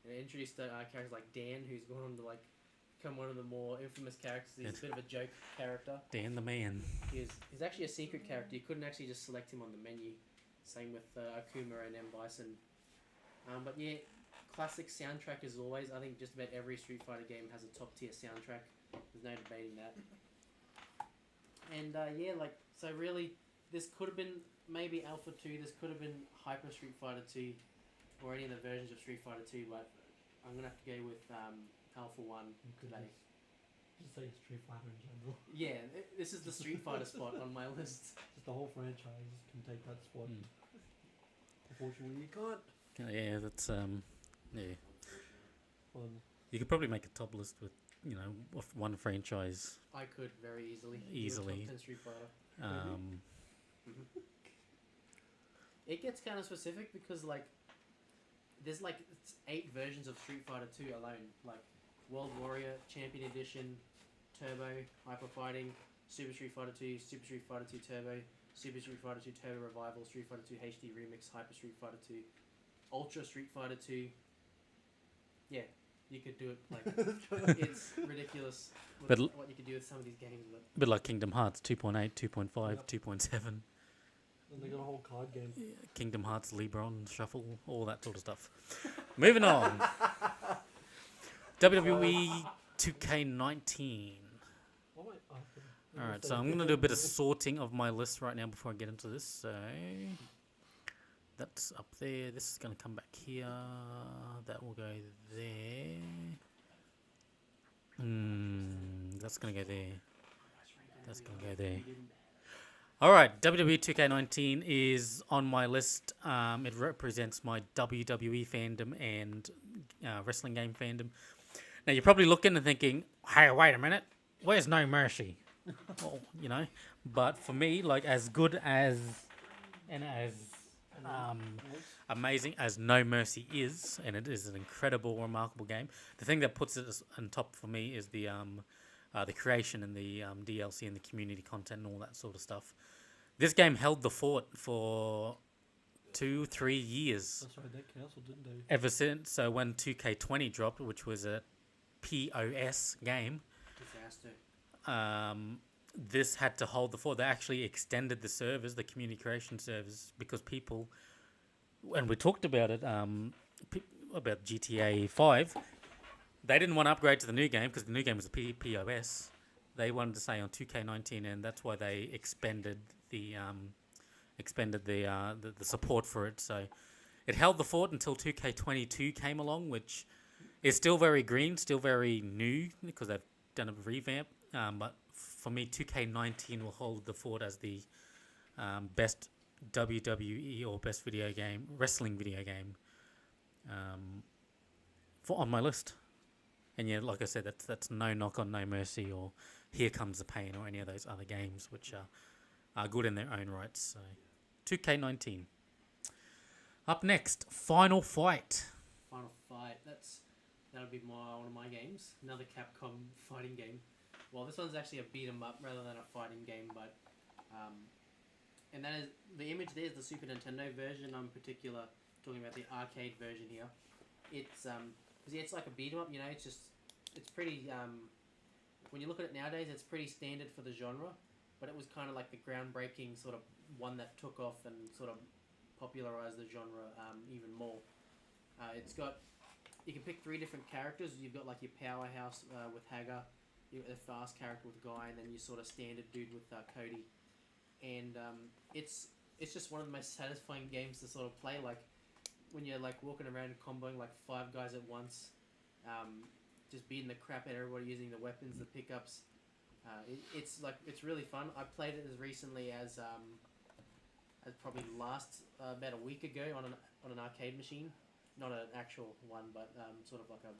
And it introduced characters like Dan, who's gone on to like become one of the more infamous characters. He's a bit of a joke character. Dan the man. He's actually a secret character. You couldn't actually just select him on the menu. Same with Akuma and M. Bison. But yeah, classic soundtrack as always. I think just about every Street Fighter game has a top tier soundtrack. There's no debating that. And so really, this could have been maybe Alpha 2. This could have been Hyper Street Fighter 2, or any of the versions of Street Fighter 2. But I'm gonna have to go with Alpha 1 today. Just say Street Fighter in general. Yeah, this is the Street Fighter spot on my list. Just the whole franchise can take that spot. Unfortunately, you can't. Yeah, that's yeah. Well, You could probably make a top list with of one franchise. I could very easily. Easily. Do a top 10 Street Fighter. It gets kind of specific because there's 8 versions of Street Fighter 2 alone. Like World Warrior, Champion Edition, Turbo, Hyper Fighting, Super Street Fighter 2, Super Street Fighter 2 Turbo, Super Street Fighter 2 Turbo Revival, Street Fighter 2 HD Remix, Hyper Street Fighter 2, Ultra Street Fighter 2. Yeah, you could do it. It's ridiculous what you could do with some of these games. But A bit like Kingdom Hearts 2.8, 2.5, Yep. 2.7. and they got a whole card game. Kingdom Hearts, Lebron, Shuffle, all that sort of stuff. Moving on. WWE 2K19. What am I? Okay. Alright, so I'm going to do a bit of sorting of my list right now before I get into this. So that's up there. This is going to come back here. That will go there. That's going to go there. That's going to go there. Alright, WWE 2K19 is on my list. It represents my WWE fandom and wrestling game fandom. Now, you're probably looking and thinking, hey, wait a minute, where's No Mercy? Well, but for me, as good as and as amazing as No Mercy is, and it is an incredible, remarkable game, the thing that puts it on top for me is the creation and the DLC and the community content and all that sort of stuff. This game held the fort for 2-3 years. That's right, they cancelled, didn't they? Ever since, so when 2K20 dropped, which was a POS game, disaster. this had to hold the fort. They actually extended the servers, the community creation servers, because people, and we talked about it, about GTA 5, they didn't want to upgrade to the new game because the new game was a POS. They wanted to stay on 2K19, and that's why they expanded the support for it. So it held the fort until 2K22 came along, which is still very green, still very new because they've done a revamp. But for me, 2K19 will hold the fort as the best WWE or best wrestling video game on my list. And yeah, like I said, that's no knock on No Mercy or Here Comes the Pain or any of those other games, which are good in their own rights. So 2K19. Up next, Final Fight. Final Fight. That'll be one of my games. Another Capcom fighting game. Well, this one's actually a beat 'em up rather than a fighting game, but and that is the image. There is the Super Nintendo version. I'm particular talking about the arcade version here. It's it's like a beat 'em up. You know, it's pretty. When you look at it nowadays, it's pretty standard for the genre, but it was kind of like the groundbreaking sort of one that took off and sort of popularized the genre even more. It's got you can pick 3 different characters. You've got like your powerhouse with Hagar, you got the fast character with Guy, and then your sort of standard dude with Cody. And it's just one of the most satisfying games to sort of play. Like when you're like walking around comboing like 5 guys at once, just beating the crap out of everybody using the weapons, the pickups. It's really fun. I played it as recently as probably last about a week ago on an arcade machine, not an actual one, but sort of like a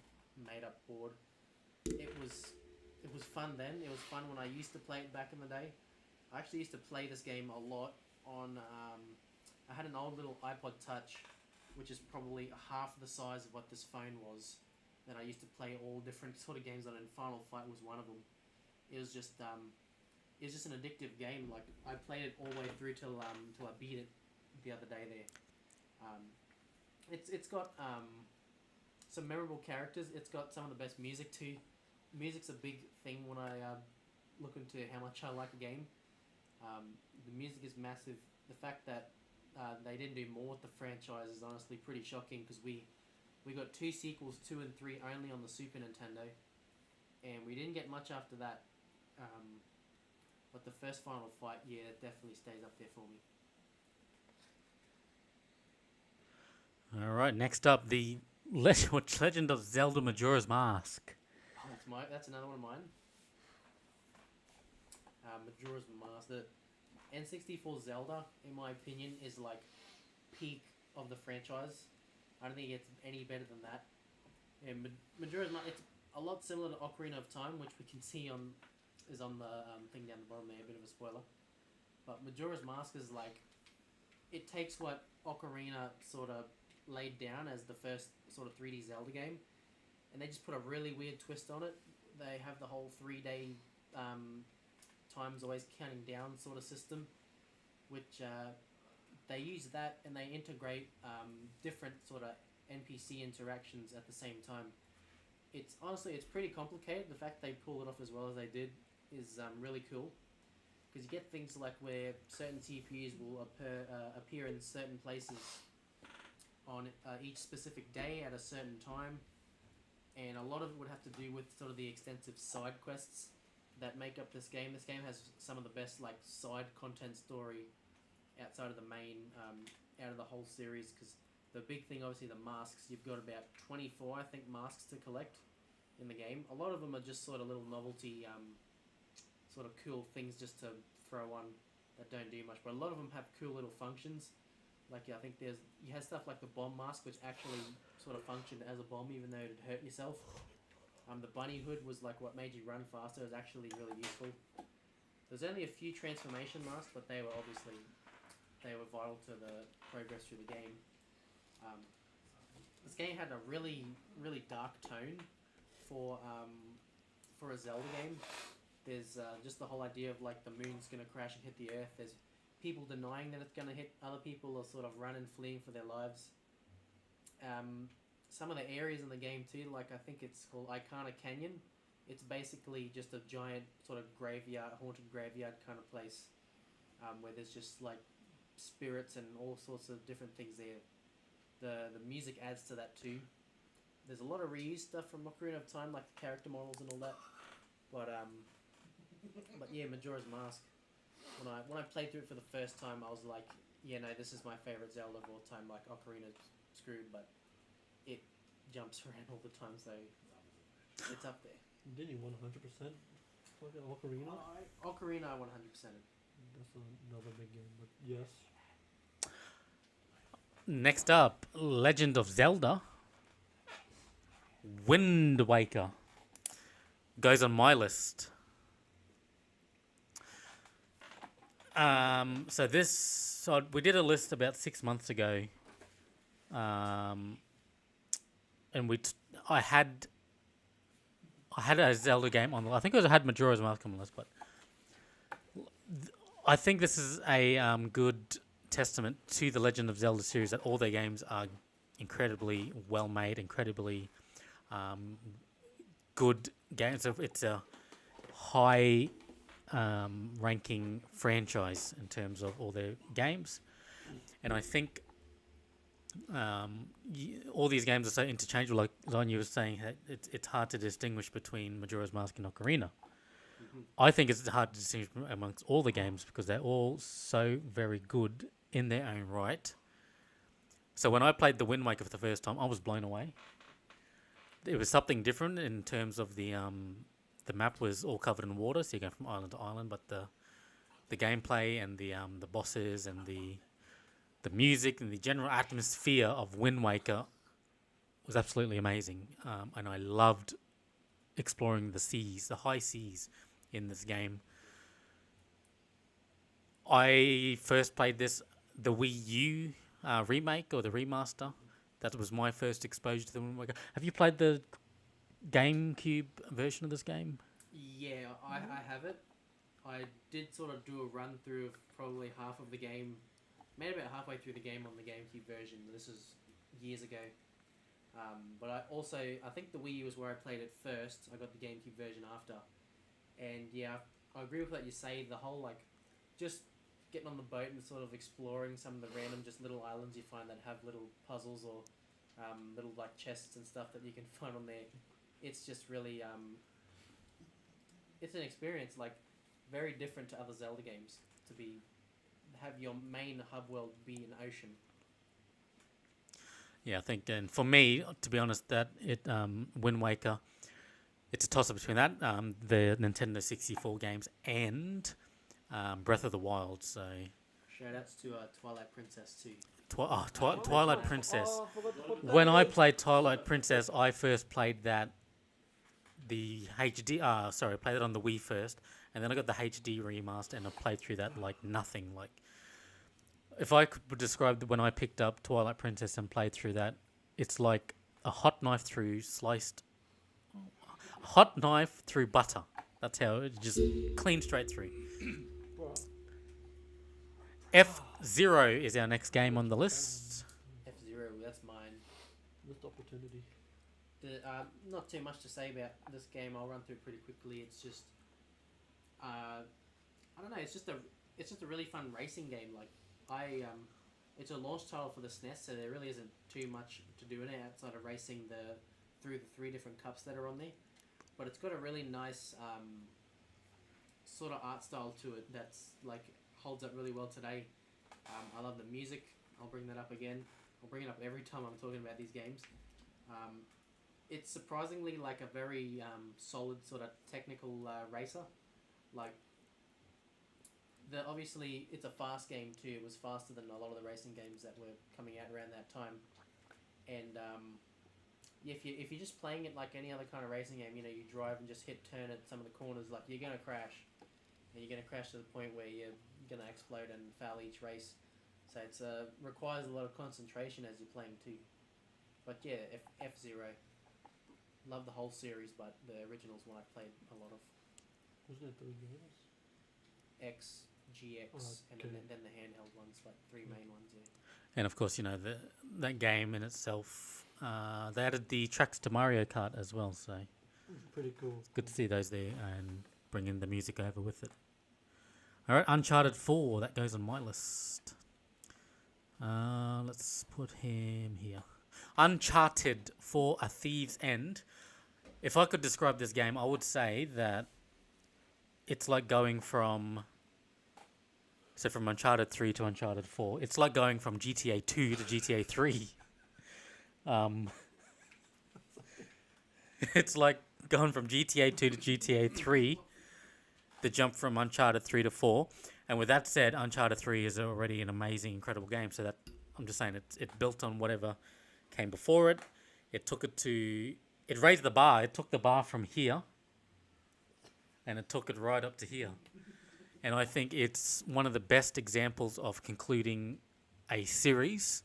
made up board. It was fun then. It was fun when I used to play it back in the day. I actually used to play this game a lot on. I had an old little iPod Touch, which is probably half the size of what this phone was. That I used to play all different sort of games on, and Final Fight was one of them. It was just an addictive game. Like I played it all the way through till I beat it the other day there. It's got some memorable characters. It's got some of the best music too. Music's a big thing when I look into how much I like a game. The music is massive. The fact that they didn't do more with the franchise is honestly pretty shocking because we got 2 sequels, 2 and 3 only on the Super Nintendo, and we didn't get much after that. But the first Final Fight, yeah, it definitely stays up there for me. All right, next up, the Legend of Zelda Majora's Mask. Oh, that's another one of mine. Majora's Mask. The N64 Zelda, in my opinion, is like peak of the franchise. I don't think it's any better than that. And Majora's Mask, it's a lot similar to Ocarina of Time, which we can see on the thing down the bottom there, a bit of a spoiler. But Majora's Mask is like, it takes what Ocarina sort of laid down as the first sort of 3D Zelda game, and they just put a really weird twist on it. They have the whole 3-day times always counting down sort of system, which they use that and they integrate different sort of NPC interactions at the same time. It's pretty complicated. The fact they pull it off as well as they did is really cool, because you get things like where certain CPUs will appear in certain places on each specific day at a certain time, and a lot of it would have to do with sort of the extensive side quests that make up this game. This game has some of the best like side content story outside of the main, out of the whole series, because the big thing, obviously, the masks. You've got about 24, I think, masks to collect in the game. A lot of them are just sort of little novelty, sort of cool things just to throw on that don't do much. But a lot of them have cool little functions. Like, I think you have stuff like the bomb mask, which actually sort of functioned as a bomb, even though it hurt yourself. The bunny hood was like what made you run faster. It was actually really useful. There's only a few transformation masks, but they were vital to the progress through the game. This game had a really, really dark tone for a Zelda game. There's just the whole idea of like the moon's gonna crash and hit the earth. There's people denying that it's gonna hit. Other people are sort of running, fleeing for their lives. Some of the areas in the game too, like I think it's called Icona Canyon. It's basically just a giant sort of graveyard, haunted graveyard kind of place, where there's just like spirits and all sorts of different things there. The music adds to that too. There's a lot of reused stuff from Ocarina of Time, like the character models and all that. But yeah, Majora's Mask. When I played through it for the first time, I was like, yeah, no, this is my favorite Zelda of all time. Like Ocarina's screwed, but it jumps around all the time, so it's up there. Didn't you 100% like Ocarina? Ocarina, I 100%. That's another big game, but yes. Next up, Legend of Zelda Wind Waker goes on my list. So we did a list about 6 months ago um, and I had a Zelda game on the. I think I had Majora's Mask on the list, but I think this is a good testament to the Legend of Zelda series that all their games are incredibly well made, incredibly um, good games. It's a high ranking franchise in terms of all their games, and I think all these games are so interchangeable. Like Zon, you was saying, it's hard to distinguish between Majora's Mask and Ocarina. Mhm. I think it's hard to distinguish amongst all the games because they're all so very good in their own right. So when I played the Wind Waker for the first time, I was blown away. It was something different in terms of the map was all covered in water, so you go from island to island. But the gameplay and the bosses and the music and the general atmosphere of Wind Waker was absolutely amazing, and I loved exploring the seas, the high seas, in this game. I first played the Wii U remake or the remaster. That was my first exposure to the Wind Waker. Have you played the GameCube version of this game? Yeah, I have it. I did sort of do a run through of probably half of the game, maybe about halfway through the game on the GameCube version. This is years ago. But I think the Wii U was where I played it first. I got the GameCube version after. And yeah, I agree with what you say. The whole, like, just getting on the boat and sort of exploring some of the random just little islands you find that have little puzzles or little, like, chests and stuff that you can find on there. It's just really, it's an experience, like, very different to other Zelda games have your main hub world be an ocean. Yeah, I think, and for me, to be honest, that Wind Waker, it's a toss up between that, the Nintendo 64 games, and Breath of the Wild. So Shoutouts to Twilight Princess too. Twilight Princess. Oh, I forgot to put that When I in. played Twilight Princess, I first played that the HD. Sorry, I played it on the Wii first, and then I got the HD remaster, and I played through that like nothing. Like, if I could describe when I picked up Twilight Princess and played through that, it's like a hot knife through butter. That's how it just clean straight through. Bro, F-Zero is our next game on the list. F-Zero, that's mine. missed opportunity. Not too much to say about this game. I'll run through it pretty quickly. It's just, I don't know. It's just a really fun racing game. Like it's a launch title for the SNES, so there really isn't too much to do in it outside of racing through the 3 different cups that are on there. But it's got a really nice sort of art style to it that's like holds up really well today. I love the music. I'll bring that up again. I'll bring it up every time I'm talking about these games. It's surprisingly like a very solid sort of technical racer. Like, obviously it's a fast game too. It was faster than a lot of the racing games that were coming out around that time. And if you're just playing it like any other kind of racing game, you know, you drive and just hit turn at some of the corners, like you're gonna crash, and you're gonna crash to the point where you're gonna explode and foul each race. So it's requires a lot of concentration as you're playing too. But yeah, F-Zero. Love the whole series, but the original's one I've played a lot of. Wasn't it 3 games? X, GX, and Okay. then the handheld ones, like 3 main ones, yeah. And of course, you know, that game in itself, they added the tracks to Mario Kart as well, so Pretty cool. good to see those there and bring in the music over with it. All right, Uncharted 4, that goes on my list. Let's put him here. Uncharted for A Thief's End. If I could describe this game, I would say that it's like going from Uncharted 3 to Uncharted 4. It's like going from GTA 2 to GTA 3. It's like going from GTA 2 to GTA 3. The jump from Uncharted 3 to 4. And with that said, Uncharted 3 is already an amazing, incredible game. So that I'm just saying it built on whatever came before it. It raised the bar. It took the bar from here and it took it right up to here. And I think it's one of the best examples of concluding a series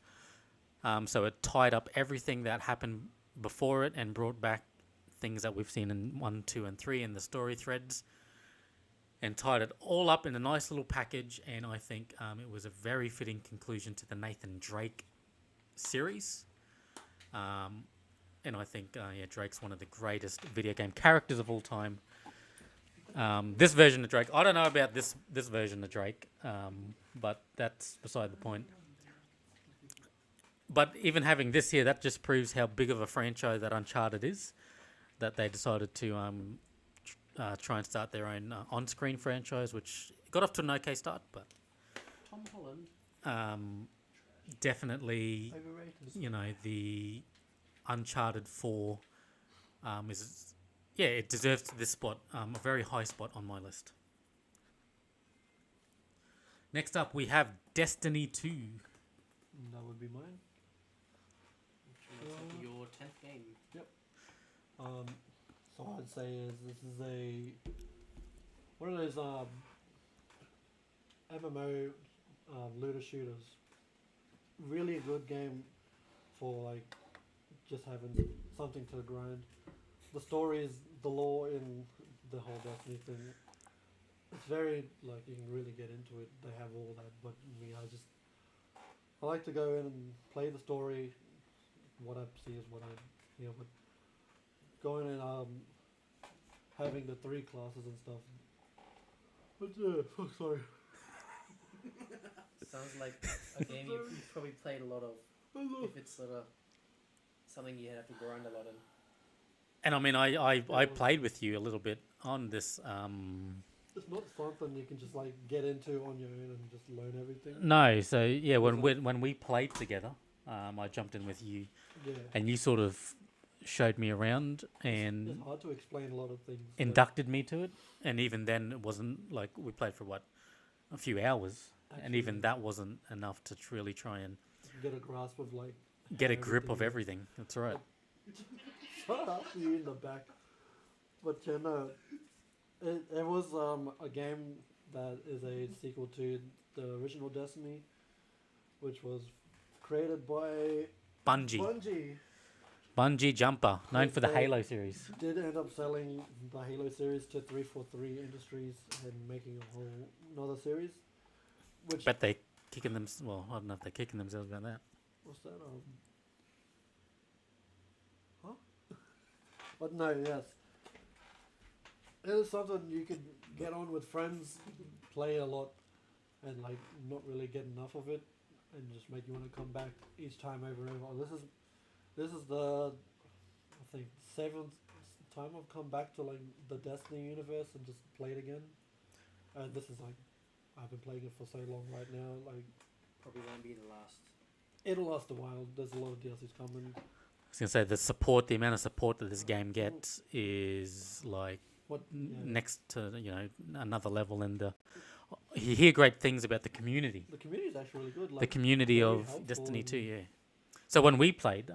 So it tied up everything that happened before it and brought back things that we've seen in 1, 2, and 3 in the story threads, and tied it all up in a nice little package. And I think it was a very fitting conclusion to the Nathan Drake series. And I think Drake's one of the greatest video game characters of all time. This version of Drake, I don't know about this version of Drake, but that's beside the point. But even having this here, that just proves how big of a franchise that Uncharted is, that they decided to try and start their own on-screen franchise, which got off to an okay start, but Tom Holland. Definitely, Overrated. the Uncharted 4 is, it deserves this spot, a very high spot on my list. Next up, we have Destiny 2. That would be mine. Which looks like your 10th game. So I'd say this is one of those MMO looter shooters. Really a good game for like just having something to grind. The story is the lore in the whole Destiny thing. It's very like you can really get into it. They have all that, but me, I like to go in and play the story. What I see is what I but going and having the 3 classes and stuff. But sorry. Sounds like a game you've probably played a lot of. If it's sort of something you have to grind a lot in. And I mean, I played with you a little bit on this. It's not something you can just like get into on your own and just learn everything. No, so yeah, when we played together, I jumped in with you, and you sort of showed me around and it's hard to explain a lot of things. inducted me to it. And even then, it wasn't like we played for a few hours, and even that wasn't enough to really try and get a grasp of like get a grip of everything. That's right. Shut up, you in the back. But it was a game that is a sequel to the original Destiny, which was created by Bungie Bungie. Jumper, known for the They Halo series. did end up selling the Halo series to 343 Industries and making a whole another series. Which Bet they kicking them. Well, I don't know if they're kicking themselves about that. what's that? But no, yes. It is something you could get on with friends, play a lot, and like not really get enough of it, and just make you want to come back each time over and over. This is the I think 7th time I've come back to like the Destiny universe and just play it again. This is like I've been playing it for so long right now. Like Probably won't be the last. it'll last a while. There's a lot of DLCs coming. I was gonna say the amount of support that this game gets is like next to another level. And you hear great things about the community. The community is actually really good. Like, The community very of helpful Destiny and- 2, yeah. So when we played,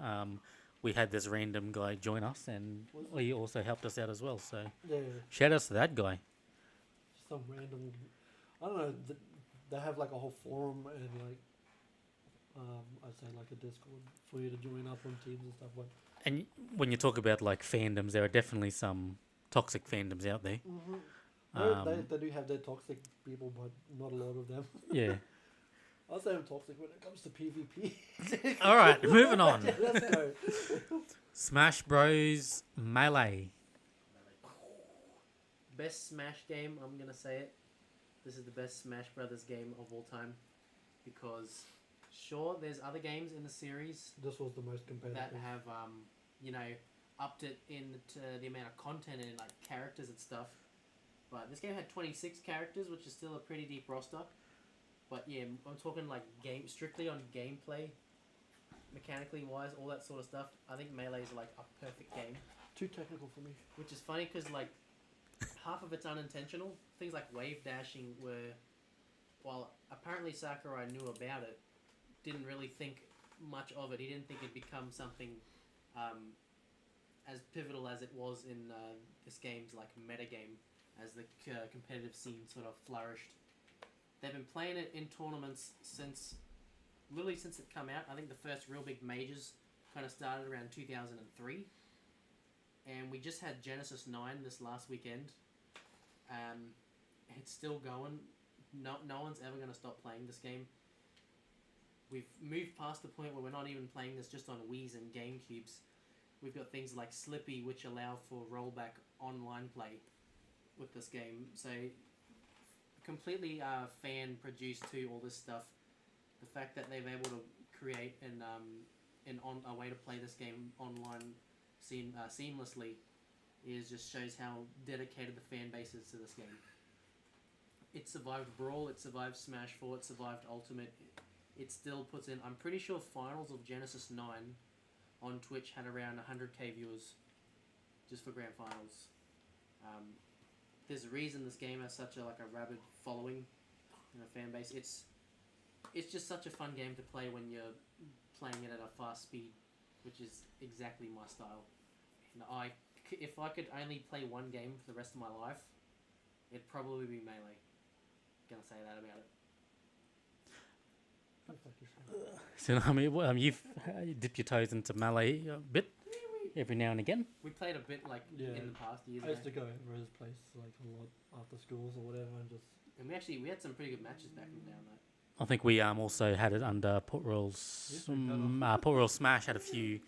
we had this random guy join us, and he also helped us out as well. So Yeah. shout outs to that guy. Some random, I don't know. They have like a whole forum and like, I'd say like a Discord for you to join up on teams and stuff like. And when you talk about like fandoms, there are definitely some toxic fandoms out there. They do have their toxic people, but not a lot of them. Yeah. I'll say I'm toxic when it comes to PvP. All right, moving on. Let's go. Smash Bros. Melee. Best Smash game, I'm gonna say it. This is the best Smash Brothers game of all time. Because, sure, there's other games in the series This was the most competitive. that have, upped it into the amount of content and, like, characters and stuff. But this game had 26 characters, which is still a pretty deep roster. But yeah, I'm talking, like, strictly on gameplay, mechanically wise, all that sort of stuff. I think Melee is, like, a perfect game. Too technical for me. Which is funny because, like, half of it's unintentional. Things like wave dashing were, while apparently Sakurai knew about it, didn't really think much of it. He didn't think it'd become something as pivotal as it was in this game's like metagame as the competitive scene sort of flourished. They've been playing it in tournaments since literally since it come out. I think the first real big majors kind of started around 2003, and we just had Genesis 9 this last weekend. It's still going. No one's ever going to stop playing this game. We've moved past the point where we're not even playing this just on Wii's and GameCubes. We've got things like Slippy, which allow for rollback online play with this game. So, completely fan-produced too, all this stuff. The fact that they've able to create a way to play this game online seamlessly just shows how dedicated the fan base is to this game. It survived Brawl, it survived Smash 4, it survived Ultimate. It still puts in... I'm pretty sure finals of Genesis 9 on Twitch had around 100k viewers just for Grand Finals. There's a reason this game has such a rabid following and a fan base. It's just such a fun game to play when you're playing it at a fast speed, which is exactly my style. And if I could only play one game for the rest of my life, it'd probably be Melee. Gonna say that about it. So I mean, you've dipped your toes into Melee a bit every now and again. We played a bit in the past years. I used to go over his place a lot after schools or whatever, and we had some pretty good matches back in down there. I think we also had it under Port Royal Smash had a few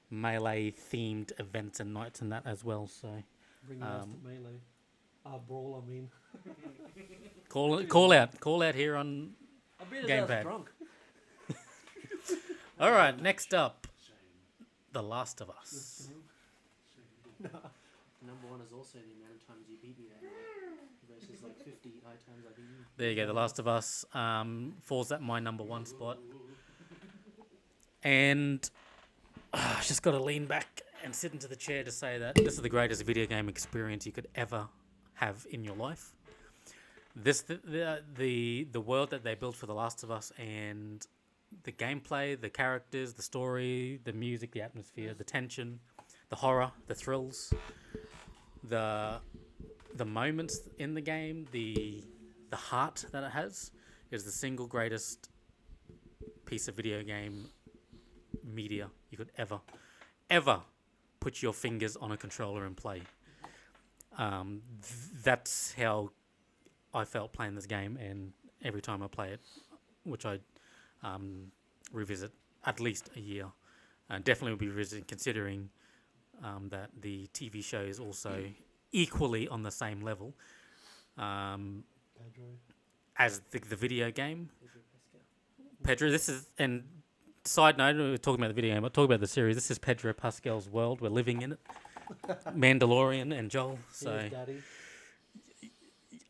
Melee themed events and nights and that as well. So bring us to Melee. Brawl, I mean. call out here on Gamepad. Drunk. All right, next up, The Last of Us. Number one is also the amount of times you beat me that night versus 50 times I beat you. There you go, The Last of Us falls at my number one spot. And I just got to lean back and sit into the chair to say that this is the greatest video game experience you could ever have in your life. The world that they built for The Last of Us, and the gameplay, the characters, the story, the music, the atmosphere, the tension, the horror, the thrills, the moments in the game, the heart that it has, is the single greatest piece of video game media you could ever put your fingers on a controller and play. That's how I felt playing this game, and every time I play it, which I revisit at least a year, and definitely will be revisiting, considering that the TV show is also equally on the same level as the video game. Pedro, this is, and side note, we're talking about the video game, but talking about the series, this is Pedro Pascal's world. We're living in it. Mandalorian and Joel. So He is daddy.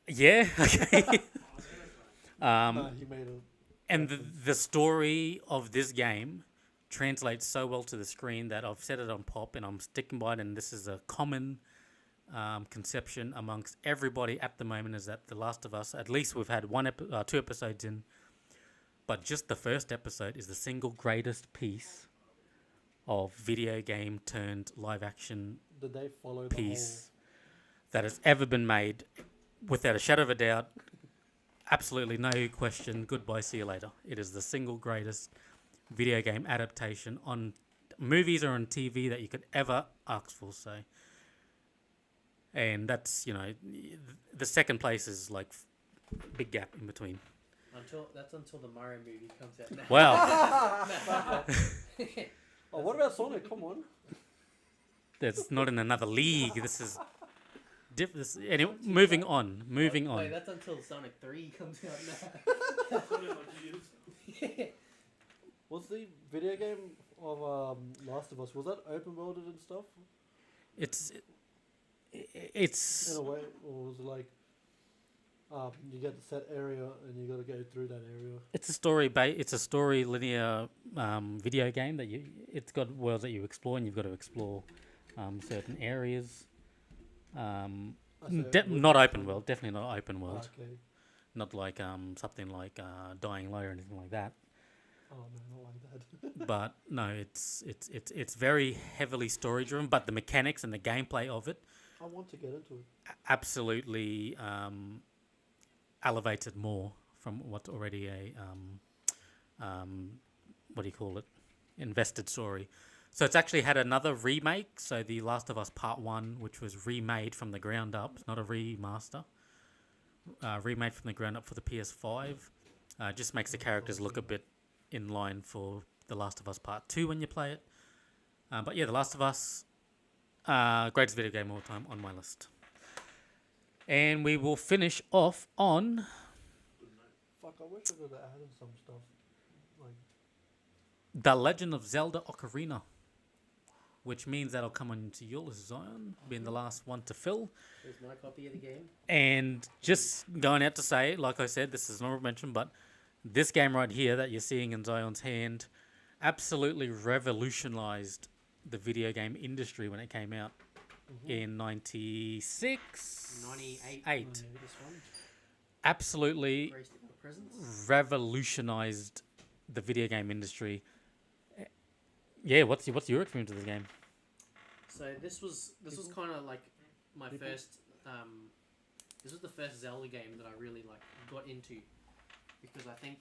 yeah, okay. He made a... And the story of this game translates so well to the screen that I've said it on Pop, and I'm sticking by it. And this is a common conception amongst everybody at the moment, is that The Last of Us, at least we've had 2 episodes in, but just the first episode is the single greatest piece of video game turned live action Did they follow piece that has ever been made, without a shadow of a doubt. Absolutely no question. Goodbye, see you later. It is the single greatest video game adaptation on movies or on TV that you could ever ask for. So, and that's, the second place is big gap in between. Until the Mario movie comes out now. Wow. Oh, what about Sonic? Come on. That's not in another league. This is anyway, moving on. Wait, that's until Sonic 3 comes out now. Was the video game of Last of Us, was that open worlded and stuff? It's in a way, or was it you get the set area and you got to go through that area? It's a story linear video game that it's got worlds that you explore, and you've got to explore certain areas. Not open world, definitely not open world. Okay. Not like something like Dying Light or anything like that. Oh no, not like that. But no, it's very heavily story driven, but the mechanics and the gameplay of it, I want to get into it. Absolutely elevated more from what's already a what do you call it? Invested story. So it's actually had another remake. So The Last of Us Part 1, which was remade from the ground up, not a remaster, remade from the ground up for the PS5. Just makes the characters look a bit in line for The Last of Us Part 2 when you play it. But yeah, The Last of Us, greatest video game of all time on my list. And we will finish off on Fuck, I wish I could have added some stuff. Like, The Legend of Zelda Ocarina, which means that'll come onto your list, Zion, being the last one to fill. Here's my copy of the game. And just going out to say, like I said, this is not mentioned, but this game right here that you're seeing in Zion's hand absolutely revolutionized the video game industry when it came out in 96? 98. 8. This one. Absolutely Graced with my presence. revolutionized the video game industry. Yeah, what's your experience with this game? So this was kind of like my first. This was the first Zelda game that I really like got into, because I think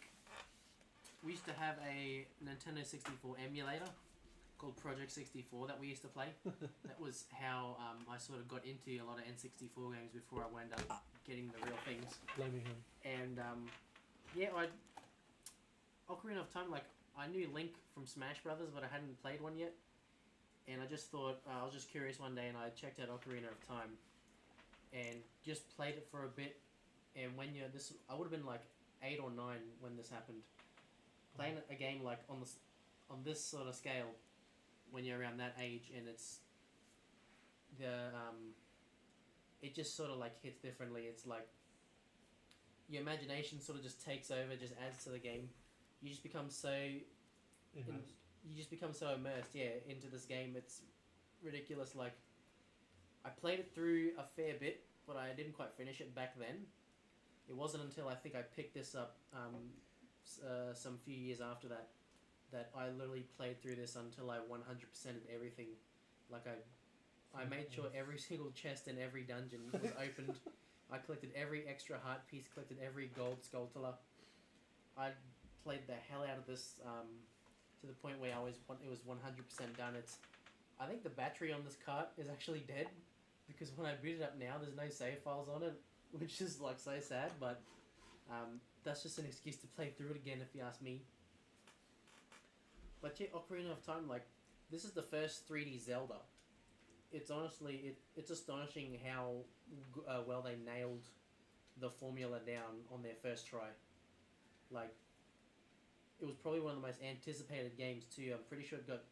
we used to have a Nintendo 64 emulator called Project 64 that we used to play. That was how I sort of got into a lot of N64 games before I wound up getting the real things. blaming him. And yeah, Ocarina of Time, like, I knew Link from Smash Brothers, but I hadn't played one yet. And I just thought, I was just curious one day, and I checked out Ocarina of Time and just played it for a bit. And when I would have been like 8 or 9 when this happened. Playing a game like on this sort of scale, when you're around that age, and it's it just sort of like hits differently. It's like your imagination sort of just takes over, just adds to the game. You just become so immersed, into this game. It's ridiculous. Like, I played it through a fair bit, but I didn't quite finish it back then. It wasn't until I think I picked this up some few years after that I literally played through this until I 100%ed everything. Like, I made sure every single chest in every dungeon was opened. I collected every extra heart piece, collected every gold skulltula. I played the hell out of this to the point where it was 100% done. I think the battery on this cart is actually dead, because when I boot it up now, there's no save files on it, which is like so sad. But that's just an excuse to play through it again, if you ask me. But yeah, Ocarina of Time, like, this is the first 3D Zelda. It's honestly, it's astonishing how well they nailed the formula down on their first try. Like, it was probably one of the most anticipated games too. I'm pretty sure it got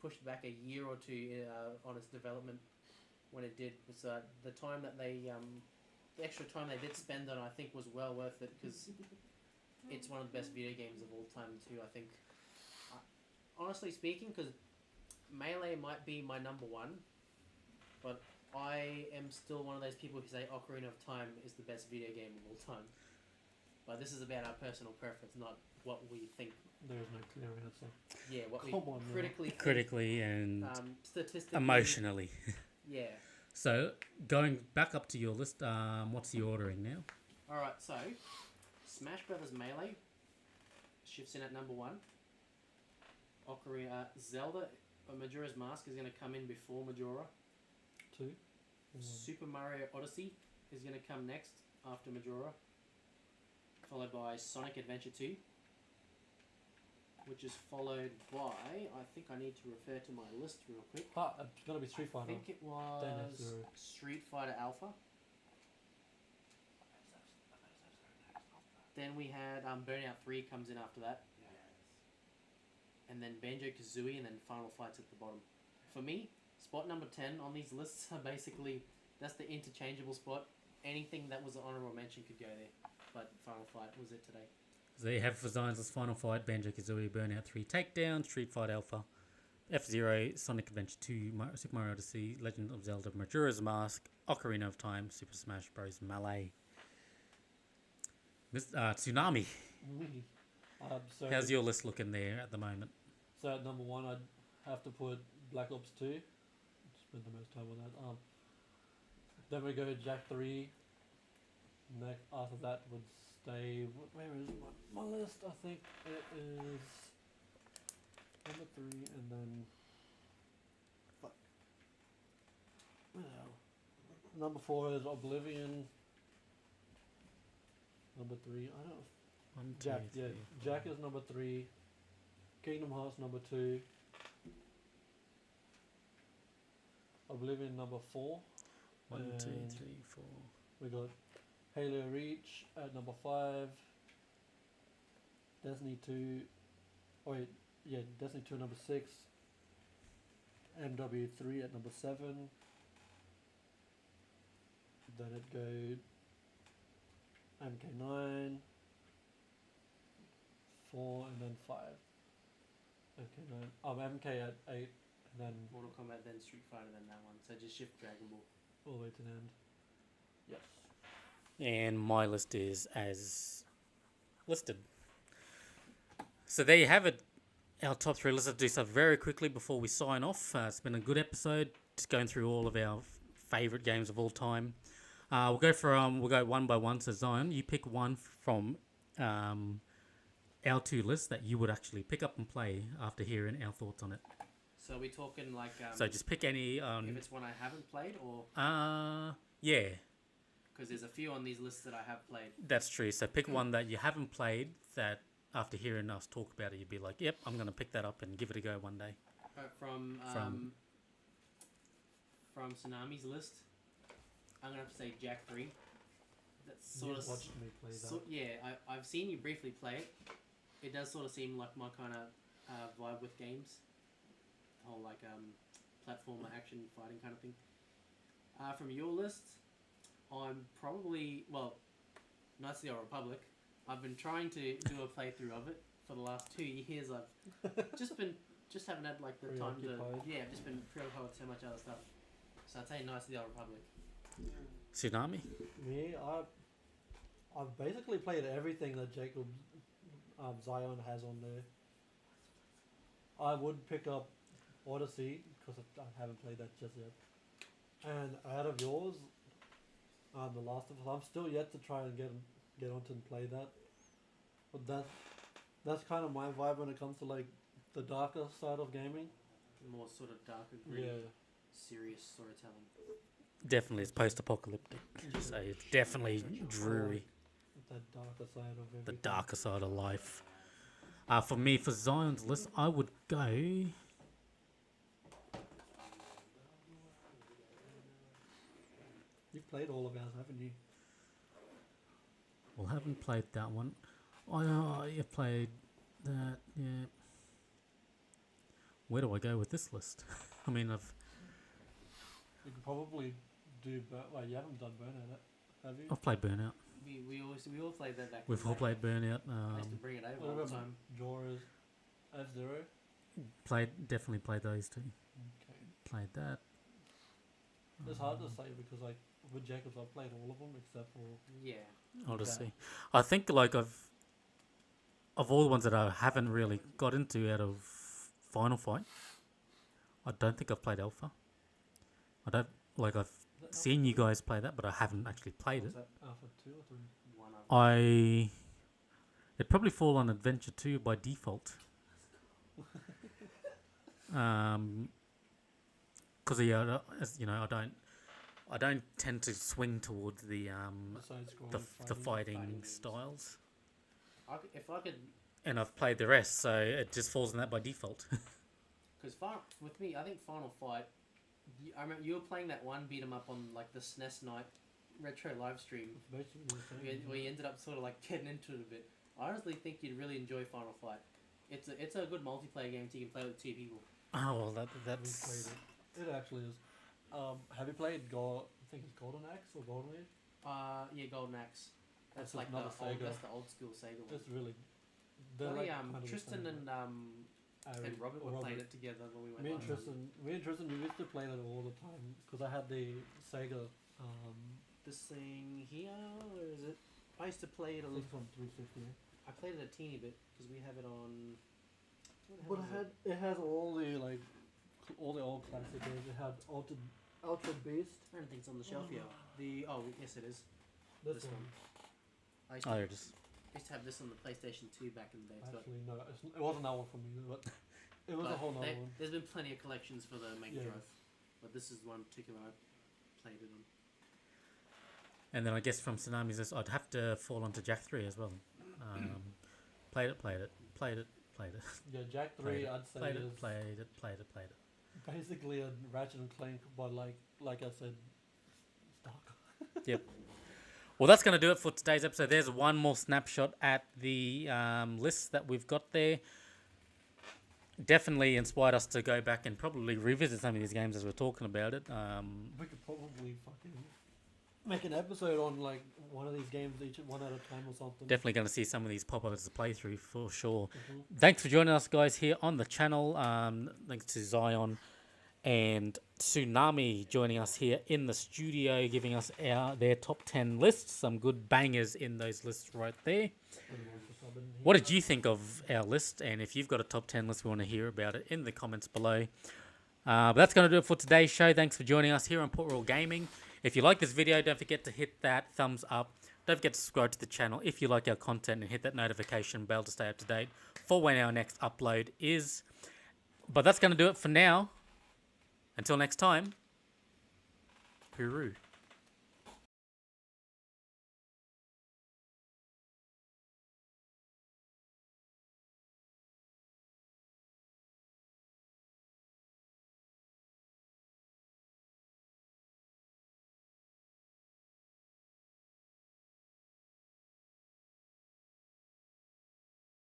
pushed back a year or two on its development when it did. So the time that the extra time they did spend on it, I think, was well worth it, because it's one of the best video games of all time too, I think. Honestly speaking, because Melee might be my number one, but I am still one of those people who say Ocarina of Time is the best video game of all time. But this is about our personal preference, not what we think. There is no clear answer. Yeah, what Come we on, man. critically think, Critically and statistically, emotionally. Yeah. So, going back up to your list, what's the ordering now? Alright, so Smash Brothers Melee shifts in at number 1. Ocarina, Zelda, Majora's Mask is going to come in before Majora. 2. Super Mario Odyssey is going to come next after Majora, followed by Sonic Adventure 2, which is followed by, I think I need to refer to my list real quick. It's got to be Street Fighter. I think it was Street Fighter Alpha. Then we had Burnout 3 comes in after that. And then Banjo-Kazooie, and then Final Fight's at the bottom. For me, spot number 10 on these lists are basically, that's the interchangeable spot. Anything that was an honourable mention could go there. But Final Fight was it today. So there you have for Zion's Final Fight, Banjo-Kazooie, Burnout 3, Takedown, Street Fighter Alpha, F-Zero, Sonic Adventure 2, Super Mario Odyssey, Legend of Zelda, Majora's Mask, Ocarina of Time, Super Smash Bros. Melee. Tsunami. So How's your list looking there at the moment? So at number 1, I'd have to put Black Ops 2. Spent the most time on that. Then we go Jack 3. Next after that would stay. Where is my list? I think it is number 3, and then fuck. Where the hell? Number 4 is Oblivion. Number 3, I don't know. One, two, Jack, yeah, three, Jack four. is number 3. Kingdom Hearts number 2. Oblivion number 4. One, two, and three, four. we got Halo Reach at number 5. Destiny 2. Oh wait, yeah, Destiny 2 number 6. MW3 at number 7. Then it goes MK9, 4, and then 5. MK9. MK at 8, and then Mortal Kombat, then Street Fighter, then that one. So just shift Dragon Ball. all the way to the end. Yes. And my list is as listed. So there you have it. Our top 3 lists. Let's do so very quickly before we sign off. It's been a good episode. Just going through all of our favourite games of all time. We'll go one by one. So Zion, you pick one from our 2 lists that you would actually pick up and play after hearing our thoughts on it. So are we talking like So just pick any. if it's one I haven't played, or Yeah, because there's a few on these lists that I have played. that's true. So pick one that you haven't played that after hearing us talk about it, you'd be like, "Yep, I'm going to pick that up and give it a go one day." From Tsunami's list, I'm gonna have to say Jack 3. That's sort You of watched me play that. I've seen you briefly play it. It does sort of seem like my kind of vibe with games, the whole like platformer action fighting kind of thing. From your list, I'm probably Knights of the Old Republic. I've been trying to do a playthrough of it for the last 2 years. I've just haven't had like the time to. Preoccupied. Yeah, I've just been preoccupied with so much other stuff. So I'd say Knights of the Old Republic. Tsunami. Me, I've basically played everything that Jacob Zion has on there. I would pick up Odyssey because I haven't played that just yet. And out of yours, The Last of Us, I'm still yet to try and get onto and play that. But that's kind of my vibe when it comes to like the darker side of gaming. More sort of darker, gritty, Yeah. serious storytelling. Definitely, it's post-apocalyptic. So it's definitely dreary. That darker side of everything. The darker side of life. For me, for Zion's list, I would go. You've played all of ours, haven't you? Well, haven't played that one. You played that. Yeah. Where do I go with this list? I mean, You could probably do. Well, you haven't done Burnout, have you? I've played Burnout. We all played that back. We've all played Burnout. I used to bring it over What all the about time. Jorah's F-Zero? Definitely played those 2. Okay. Played that. It's hard to say because like with Jacobs, I've played all of them except for Yeah. Odyssey. I think like of all the ones that I haven't really got into out of Final Fight, I don't think I've played Alpha. I don't like I've seen you guys play that, but I haven't actually played it. What's that? Alpha 2 or 3. One of It'd probably fall on Adventure 2 by default. Because as you know, I don't tend to swing towards the Side-scrolling fighting games. styles, if I could, and I've played the rest, so it just falls in that by default. because with me, I think Final Fight. I remember you were playing that one beat 'em up on like the SNES Night retro live stream. It's basically the same. We ended up sort of like getting into it a bit. I honestly think you'd really enjoy Final Fight. It's a good multiplayer game so you can play with 2 people. Oh well, We that's played it. It actually is. Have you played I think it's Golden Axe or Golden Age? Yeah, Golden Axe. That's That's like another Sega. that's the old school Sega one. It's really. Bloody, kind of the Tristan same. and Robert were playing it together when we went. Me and last time. Tristan, we used to play that all the time because I had the Sega. This thing here, where is it? I used to play it a I think little. it's on 360. I played it a teeny bit because we have it on. But it has all the all the old classic games. It had Ultra Beast. I don't think it's on the shelf here. Yes, it is. This This one. I used, Oh, to, there it is. used to have this on the PlayStation 2 back in the day. Actually, no, it wasn't that one for me, but it was a But whole nother one. there's been plenty of collections for the Mega Yes. Drive, but this is the one particular I played it on. And then I guess from Tsunami's list, I'd have to fall onto Jack 3 as well. Played it. Yeah, Jack 3, Played it, I'd say Played is it. basically a Ratchet and Clank, but like I said, it's dark. Well, that's going to do it for today's episode. There's one more snapshot at the list that we've got there. Definitely inspired us to go back and probably revisit some of these games as we're talking about it. We could probably fucking make an episode on like one of these games each one at a time or something. Definitely going to see some of these pop up as a playthrough for sure. Mhm. Thanks for joining us, guys, here on the channel. Thanks to Zion and Tsunami joining us here in the studio, giving us their top 10 lists. Some good bangers in those lists right there. What did you think of our list? And if you've got a top 10 list, we want to hear about it in the comments below. But that's going to do it for today's show. Thanks for joining us here on Port Royal Gaming. If you like this video, don't forget to hit that thumbs up. Don't forget to subscribe to the channel if you like our content, and hit that notification bell to stay up to date for when our next upload is. But that's going to do it for now. Until next time, hooroo.